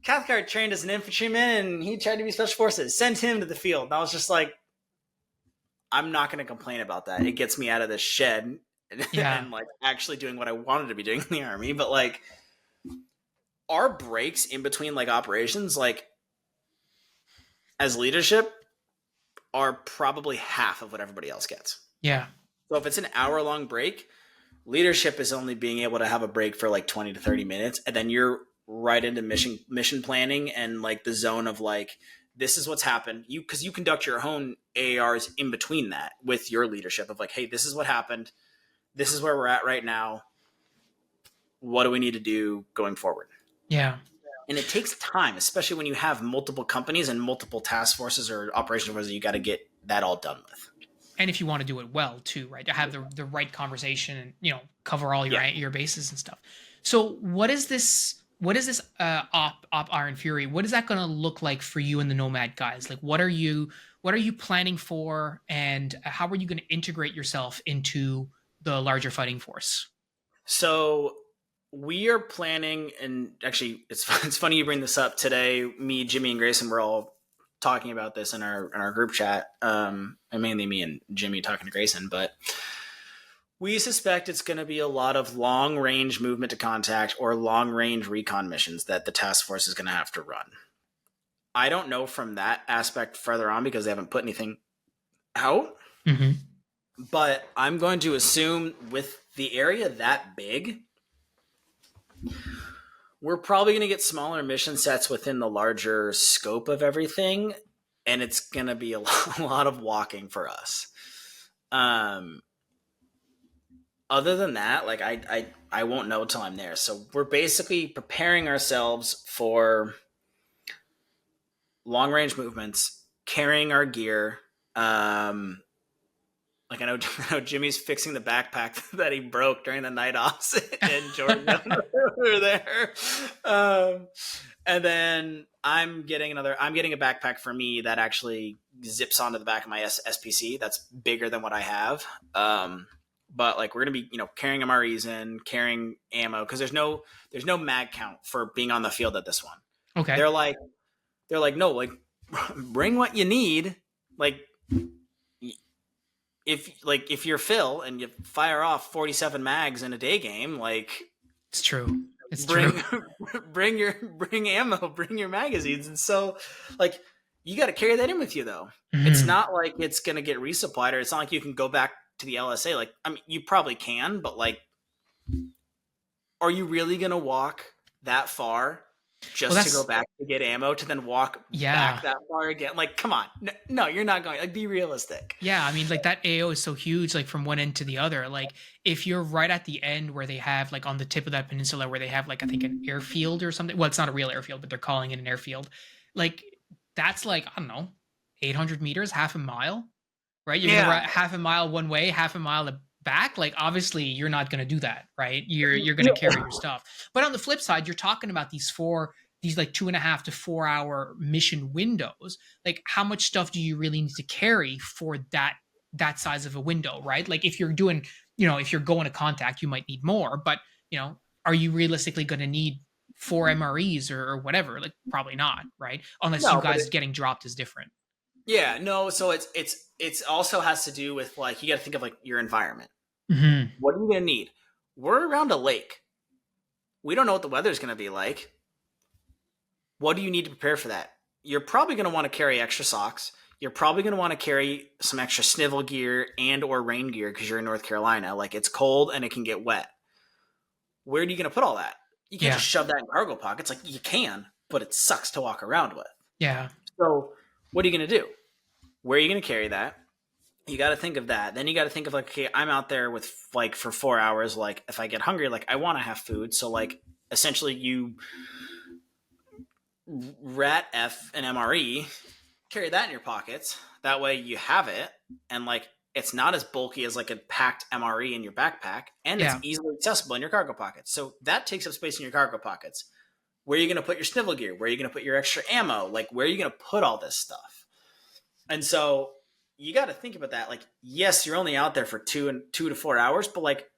Cathcart trained as an infantryman and he tried to be special forces. Send him to the field. And I was just like, I'm not going to complain about that. It gets me out of this shed and like actually doing what I wanted to be doing in the Army. But like our breaks in between like operations, like as leadership, are probably half of what everybody else gets. Yeah. So if it's an hour-long break, leadership is only being able to have a break for like 20 to 30 minutes, and then you're right into mission planning and like the zone of like, this is what's happened. Because you conduct your own AARs in between that with your leadership of like, hey, this is what happened. This is where we're at right now. What do we need to do going forward? Yeah. And it takes time, especially when you have multiple companies and multiple task forces or operational forces you got to get that all done with. And if you want to do it well too, right? To have the right conversation and, cover all your bases and stuff. So what is this op Iron Fury? What is that going to look like for you and the Nomad guys? Like what are you planning for, and how are you going to integrate yourself into the larger fighting force? So we are planning, and actually it's funny you bring this up today. Me, Jimmy, and Grayson were all talking about this in our group chat, and mainly me and Jimmy talking to Grayson, but we suspect it's going to be a lot of long range movement to contact or long range recon missions that the task force is going to have to run. I don't know from that aspect further on because they haven't put anything out, but I'm going to assume with the area that big, we're probably going to get smaller mission sets within the larger scope of everything, and it's going to be a lot of walking for us. Other than that, like I won't know until I'm there. So we're basically preparing ourselves for long range movements, carrying our gear. Like I know Jimmy's fixing the backpack that he broke during the night ops in Georgia. We were there. And then I'm getting a backpack for me that actually zips onto the back of my SPC. That's bigger than what I have. But like we're gonna be, carrying MREs in, carrying ammo because there's no mag count for being on the field at this one. Okay. They're like no, like bring what you need. Like if you're Phil and you fire off 47 mags in a day game, like it's true. bring ammo, bring your magazines, and so like you got to carry that in with you though. It's not like it's gonna get resupplied, or it's not like you can go back to the LSA. Like I mean, you probably can, but like, are you really gonna walk that far Well, just to go that's back to get ammo to then walk yeah. back that far again. Like, come on. No, you're not going. Like, be realistic. Yeah, I mean, like that AO is so huge, like from one end to the other. Like, if you're right at the end where they have, like, on the tip of that peninsula where they have, like, I think an airfield or something. Well, it's not a real airfield, but they're calling it an airfield. Like, that's like, I don't know, 800 meters, half a mile, right? You're gonna Yeah. run half a mile one way, half a mile back. Like, obviously, you're not gonna do that, right? You're gonna carry your stuff. But on the flip side, you're talking about these like 2.5 to 4 hour mission windows. Like, how much stuff do you really need to carry for that size of a window, right? Like, if you're doing, if you're going to contact, you might need more, but are you realistically going to need four MREs or whatever? Like, probably not, right? Unless you No, but guys getting dropped is different. yeah, no. So it's also has to do with, like, you got to think of, like, your environment. Mm-hmm. What are you gonna need? We're around a lake. We don't know what the weather's gonna be like. What do you need to prepare for that? You're probably gonna want to carry extra socks. You're probably gonna want to carry some extra snivel gear and or rain gear because you're in North Carolina. Like, it's cold and it can get wet. Where are you gonna put all that? You can't Yeah. just shove that in cargo pockets. Like, you can, but it sucks to walk around with. Yeah. So what are you gonna do? Where are you gonna carry that? You got to think of that. Then you got to think of, like, okay, I'm out there with, like, for 4 hours. Like, if I get hungry, like, I want to have food. So, like, essentially you rat F an MRE, carry that in your pockets. That way you have it. And, like, it's not as bulky as, like, a packed MRE in your backpack. And it's Yeah. easily accessible in your cargo pockets. So that takes up space in your cargo pockets. Where are you going to put your snivel gear? Where are you going to put your extra ammo? Like, where are you going to put all this stuff? And so you got to think about that. Like, yes, you're only out there for 2 to 4 hours, but, like,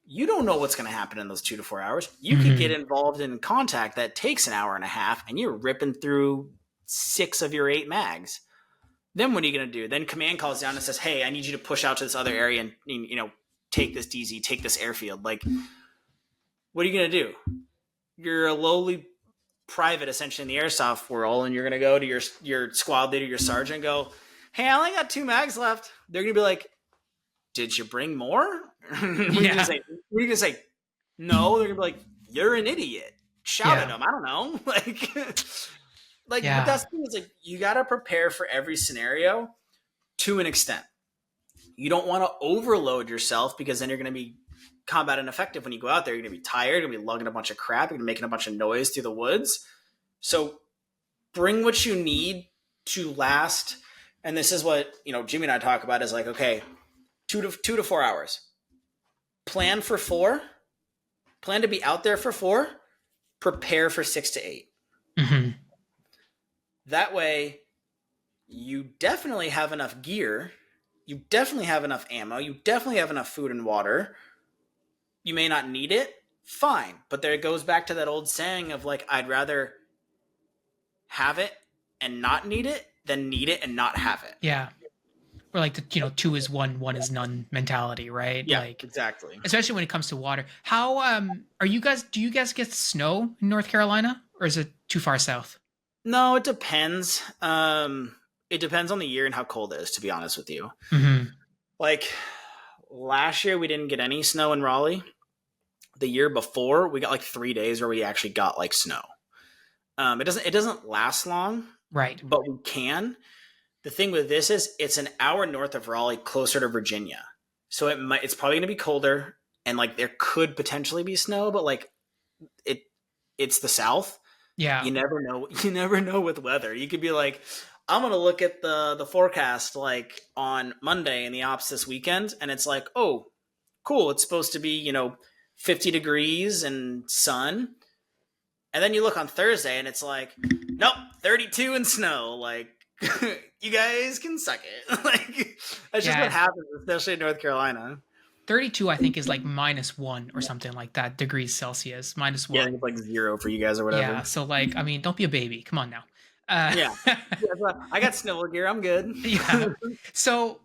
you don't know what's going to happen in those 2 to 4 hours. You could get involved in contact that takes an hour and a half, and you're ripping through 6 of your 8 mags. Then what are you going to do? Then command calls down and says, "Hey, I need you to push out to this other area and take this DZ, take this airfield." Like, what are you going to do? You're a lowly private, essentially, in the airsoft world, and you're going to go to your squad leader, your sergeant, and go, "Hey, I only got 2 mags left." They're going to be like, "Did you bring more?" What are you going to say? No. They're going to be like, "You're an idiot. Shout at them." I don't know. Like, but that's the thing, is, like, you got to prepare for every scenario to an extent. You don't want to overload yourself, because then you're going to be combat ineffective when you go out there. You're going to be tired. You're going to be lugging a bunch of crap. You're going to be making a bunch of noise through the woods. So bring what you need to last. And this is what, Jimmy and I talk about, is like, okay, 2 to 4 hours. Plan for 4. Plan to be out there for 4. Prepare for 6 to 8. Mm-hmm. That way, you definitely have enough gear. You definitely have enough ammo. You definitely have enough food and water. You may not need it. Fine. But there it goes back to that old saying of, like, I'd rather have it and not need it than need it and not have it. Yeah. Or like the 2 is 1, 1 is none mentality, right? Yeah, Like, exactly. especially when it comes to water. How are you guys? Do you guys get snow in North Carolina, or is it too far south? No, it depends. It depends on the year and how cold it is, to be honest with you. Mm-hmm. Like, last year we didn't get any snow in Raleigh. The year before, we got like 3 days where we actually got, like, snow. It doesn't last long, Right. but we can. The thing with this is it's an hour north of Raleigh, closer to Virginia. So it's probably going to be colder, and, like, there could potentially be snow, but, like, it's the South. Yeah. You never know. You never know with weather. You could be like, I'm going to look at the forecast, like, on Monday in the ops this weekend, and it's like, oh, cool. It's supposed to be, 50 degrees and sun. And then you look on Thursday and it's like, nope, 32 and snow. Like, you guys can suck it. Like, that's just what happens, especially in North Carolina. 32, I think, is like -1 or something like that degrees Celsius. -1. Yeah, it's like 0 for you guys or whatever. Yeah. So, like, I mean, don't be a baby. Come on now. Yeah. I got snivel gear. I'm good. Yeah. So,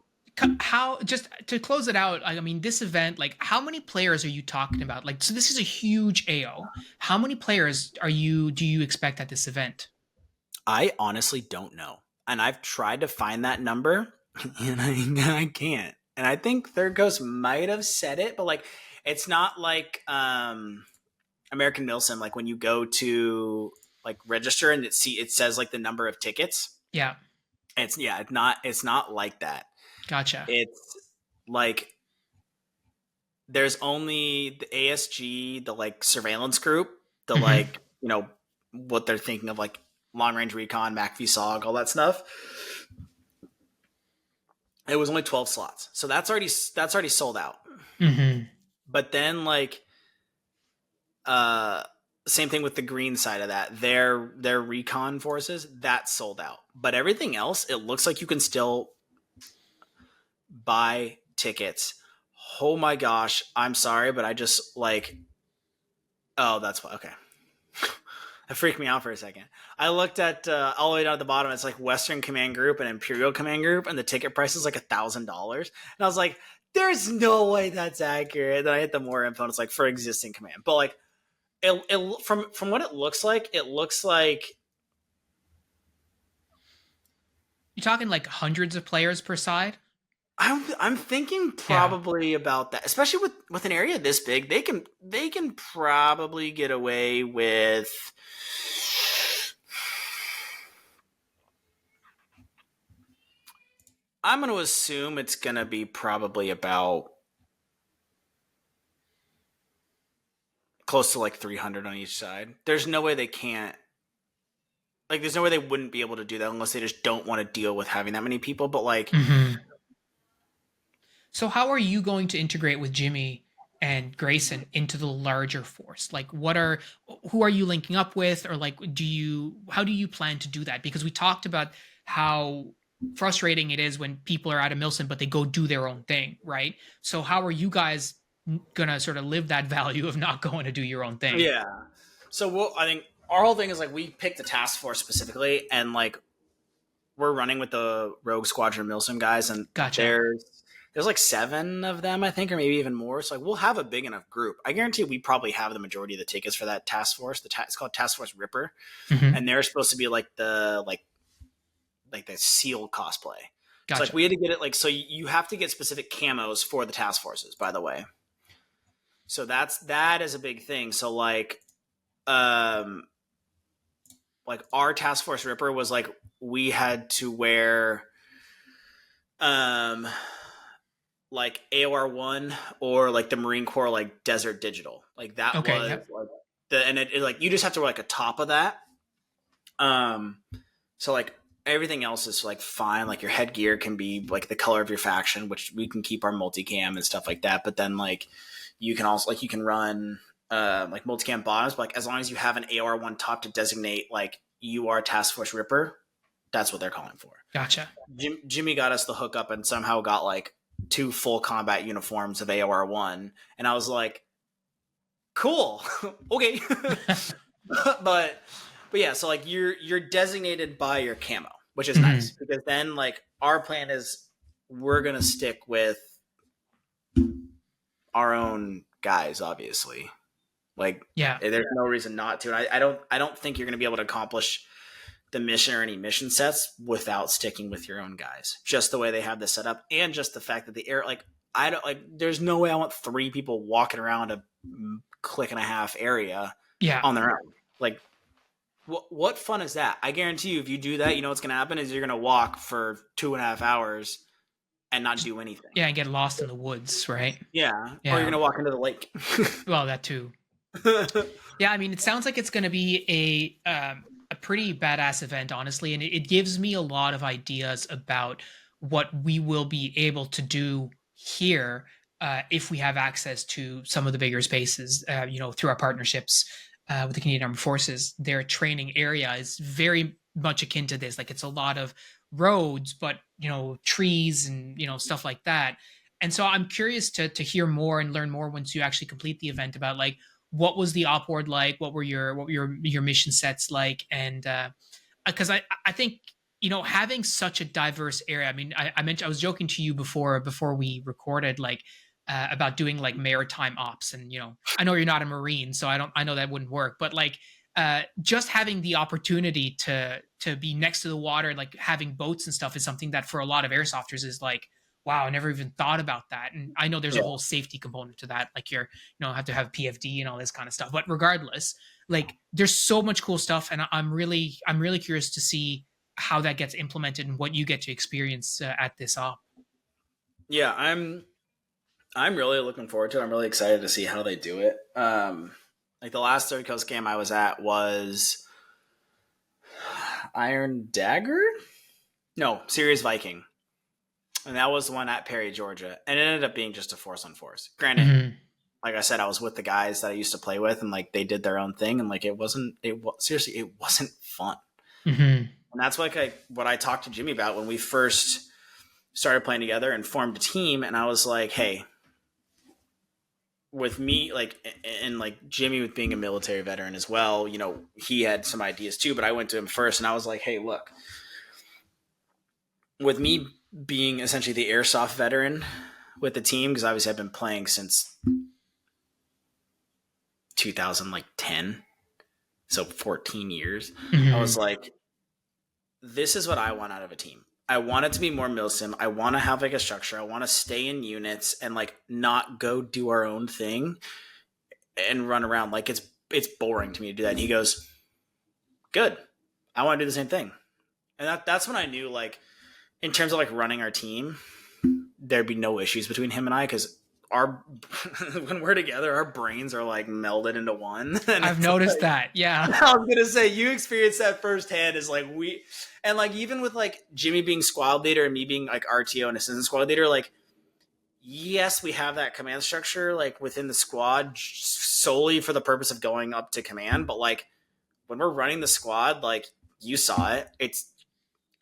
how, just to close it out, I mean, this event, like, how many players are you talking about? Like, so this is a huge AO. How many players do you expect at this event? I honestly don't know. And I've tried to find that number, and I can't. And I think Third Coast might have said it, but, like, it's not like American Milsim, like when you go to like register and it says like the number of tickets. Yeah. It's not like that. Gotcha. It's like there's only the ASG, the like surveillance group, the Hmm. like, what they're thinking of, like long range recon, MACV SOG, all that stuff. It was only 12 slots. So that's already sold out. Hmm. But then like uh same thing with the green side of that. Their recon forces, that's sold out. But everything else, it looks like you can still buy tickets. Oh my gosh, I'm sorry, but I just like, oh, that's okay. That freaked me out for a second. I looked at all the way down at the bottom. It's like Western Command Group and Imperial Command Group, and the ticket price is like $1,000. And I was like, "There's no way that's accurate." And then I hit the more info, and it's like for existing command. But like, from what it looks like You're talking like hundreds of players per side? I'm thinking Yeah. probably about that, especially with an area this big. They can probably get away with. I'm going to assume it's going to be probably about close to like 300 on each side. There's no way they can't. Like, there's no way they wouldn't be able to do that unless they just don't want to deal with having that many people. But like, Hmm. So how are you going to integrate with Jimmy and Grayson into the larger force? Like who are you linking up with, or like how do you plan to do that? Because we talked about how frustrating it is when people are out of Milsim but they go do their own thing, right? So how are you guys gonna sort of live that value of not going to do your own thing? yeah. So I think our whole thing is like we picked the task force specifically, and like we're running with the Rogue Squadron Milsim guys, and Gotcha. there's like 7 of them, I think, or maybe even more. So like we'll have a big enough group. I guarantee we probably have the majority of the tickets for that task force. It's called Task Force Ripper, Hmm. and they're supposed to be like the SEAL cosplay. So like Gotcha. we had to get it like, so you have to get specific camos for the task forces, by the way. So that is a big thing. So um like our task force Ripper was like we had to wear um like AOR 1 or like the Marine Corps like Desert Digital. Like that Okay. was Yep. like and it like you just have to wear like a top of that. Um so like everything else is like fine. Like your headgear can be like the color of your faction, which we can keep our multicam and stuff like that. But then like you can also like you can run like multicam bottoms, but like as long as you have an AR1 top to designate like you are Task Force Ripper, that's what they're calling for. Gotcha. Jimmy got us the hookup and somehow got like 2 full combat uniforms of AOR1, and I was like, cool, okay. but yeah, so like you're designated by your camo, which is Hmm. nice because then like our plan is we're gonna stick with our own guys, obviously. Like Yeah. there's no reason not to. And I don't think you're gonna be able to accomplish the mission or any mission sets without sticking with your own guys. Just the way they have this set up, and just the fact that the air like I don't like. There's no way I want 3 people walking around a click and a half area Yeah. on their own. Like what fun is that? I guarantee you, if you do that, you know what's going to happen is you're going to walk for 2.5 hours and not do anything. Yeah, and get lost in the woods, right? Yeah, or you're going Yeah. to walk into the lake. Well, that too. Yeah, I mean, it sounds like it's going to be a pretty badass event, honestly, and it gives me a lot of ideas about what we will be able to do here if we have access to some of the bigger spaces. Through our partnerships with the Canadian Armed Forces, their training area is very much akin to this. Like, it's a lot of roads, but trees and stuff like that. And so I'm curious to hear more and learn more once you actually complete the event about like what was the op board like, what were your mission sets like, and because I think having such a diverse area. I mean, I mentioned, I was joking to you before we recorded, like about doing like maritime ops, and I know you're not a marine, so I know that wouldn't work, but like just having the opportunity to be next to the water, like having boats and stuff, is something that for a lot of airsofters is like, wow, I never even thought about that. And I know there's a Yeah. whole safety component to that. Like have to have PFD and all this kind of stuff. But regardless, like there's so much cool stuff. And I'm really curious to see how that gets implemented and what you get to experience at this op. Yeah, I'm really looking forward to it. I'm really excited to see how they do it. Like the last Third Coast game I was at was Iron Dagger? No, Sirius Viking. And that was the one at Perry, Georgia. And it ended up being just a force on force. Granted, Mm-hmm. like I said, I was with the guys that I used to play with, and like they did their own thing, and like seriously, it wasn't fun. Mm-hmm. And that's like what I talked to Jimmy about when we first started playing together and formed a team. And I was like, hey, with me, like, and like Jimmy with being a military veteran as well, he had some ideas too, but I went to him first and I was like, hey, look, with me being essentially the airsoft veteran with the team, because obviously I've been playing since 2010, so 14 years. Mm-hmm. I was like, this is what I want out of a team. I want it to be more Milsim. I want to have like a structure. I want to stay in units and like not go do our own thing and run around. Like it's boring to me to do that. And he goes, good. I want to do the same thing. And that's when I knew, like, in terms of like running our team, there'd be no issues between him and I, because our when we're together, our brains are like melded into one. And I've noticed that. Yeah. I was gonna say, you experienced that firsthand. Is like and like even with like Jimmy being squad leader and me being like RTO and assistant squad leader, like yes, we have that command structure like within the squad solely for the purpose of going up to command. But like when we're running the squad, like you saw it,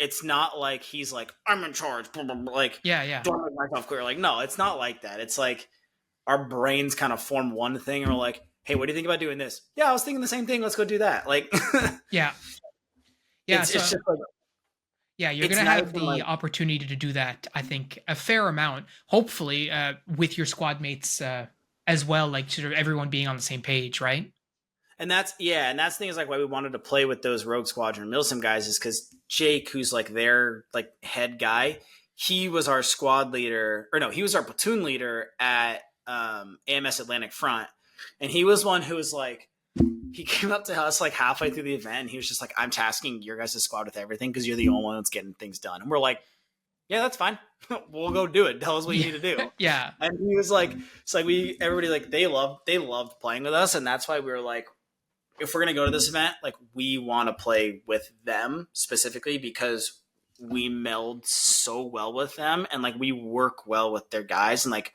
it's not like he's like, I'm in charge, blah, blah, blah, like Yeah. don't make myself clear. Like, no, it's not like that. It's like our brains kind of form one thing and we're like, hey, what do you think about doing this? Yeah, I was thinking the same thing. Let's go do that. Like Yeah. Yeah. it's So just like yeah, you're it's going to not have even the like opportunity to do that, I think, a fair amount, hopefully, with your squad mates as well, like sort of everyone being on the same page, right? and that's the thing is like why we wanted to play with those Rogue Squadron Milsim guys is because Jake, who's like their like head guy, he was our squad leader, or no, he was our platoon leader at AMS Atlantic Front, and he was one who was like, he came up to us like halfway through the event, and he was just like, I'm tasking your guys' squad with everything because you're the only one that's getting things done, and we're like, yeah, that's fine. We'll go do it. Tell us what you need to do. Yeah. And he was like, it's like everybody like they loved playing with us, and that's why we were like, if we're gonna go to this event, like we want to play with them specifically because we meld so well with them and like we work well with their guys. And like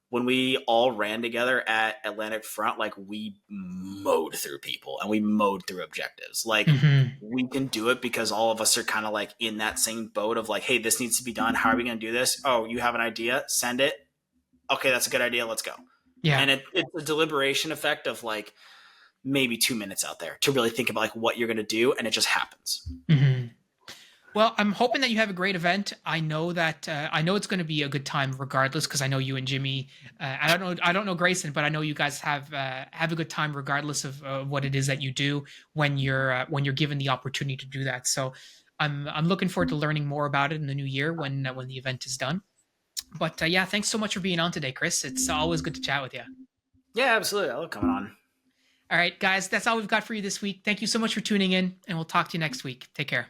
when we all ran together at Atlantic Front, like we mowed through people and we mowed through objectives. Like Mm-hmm. we can do it because all of us are kind of like in that same boat of like, hey, this needs to be done. How are we gonna do this? Oh, you have an idea? Send it. Okay, that's a good idea. Let's go. Yeah. And it's a deliberation effect of like maybe 2 minutes out there to really think about like what you're going to do. And it just happens. Mm-hmm. Well, I'm hoping that you have a great event. I know that I know it's going to be a good time regardless, because I know you and Jimmy. I don't know Grayson, but I know you guys have a good time regardless of what it is that you do when you're given the opportunity to do that. So I'm looking forward to learning more about it in the new year when the event is done. But yeah, thanks so much for being on today, Chris. It's always good to chat with you. Yeah, absolutely. I love coming on. All right, guys, that's all we've got for you this week. Thank you so much for tuning in, and we'll talk to you next week. Take care.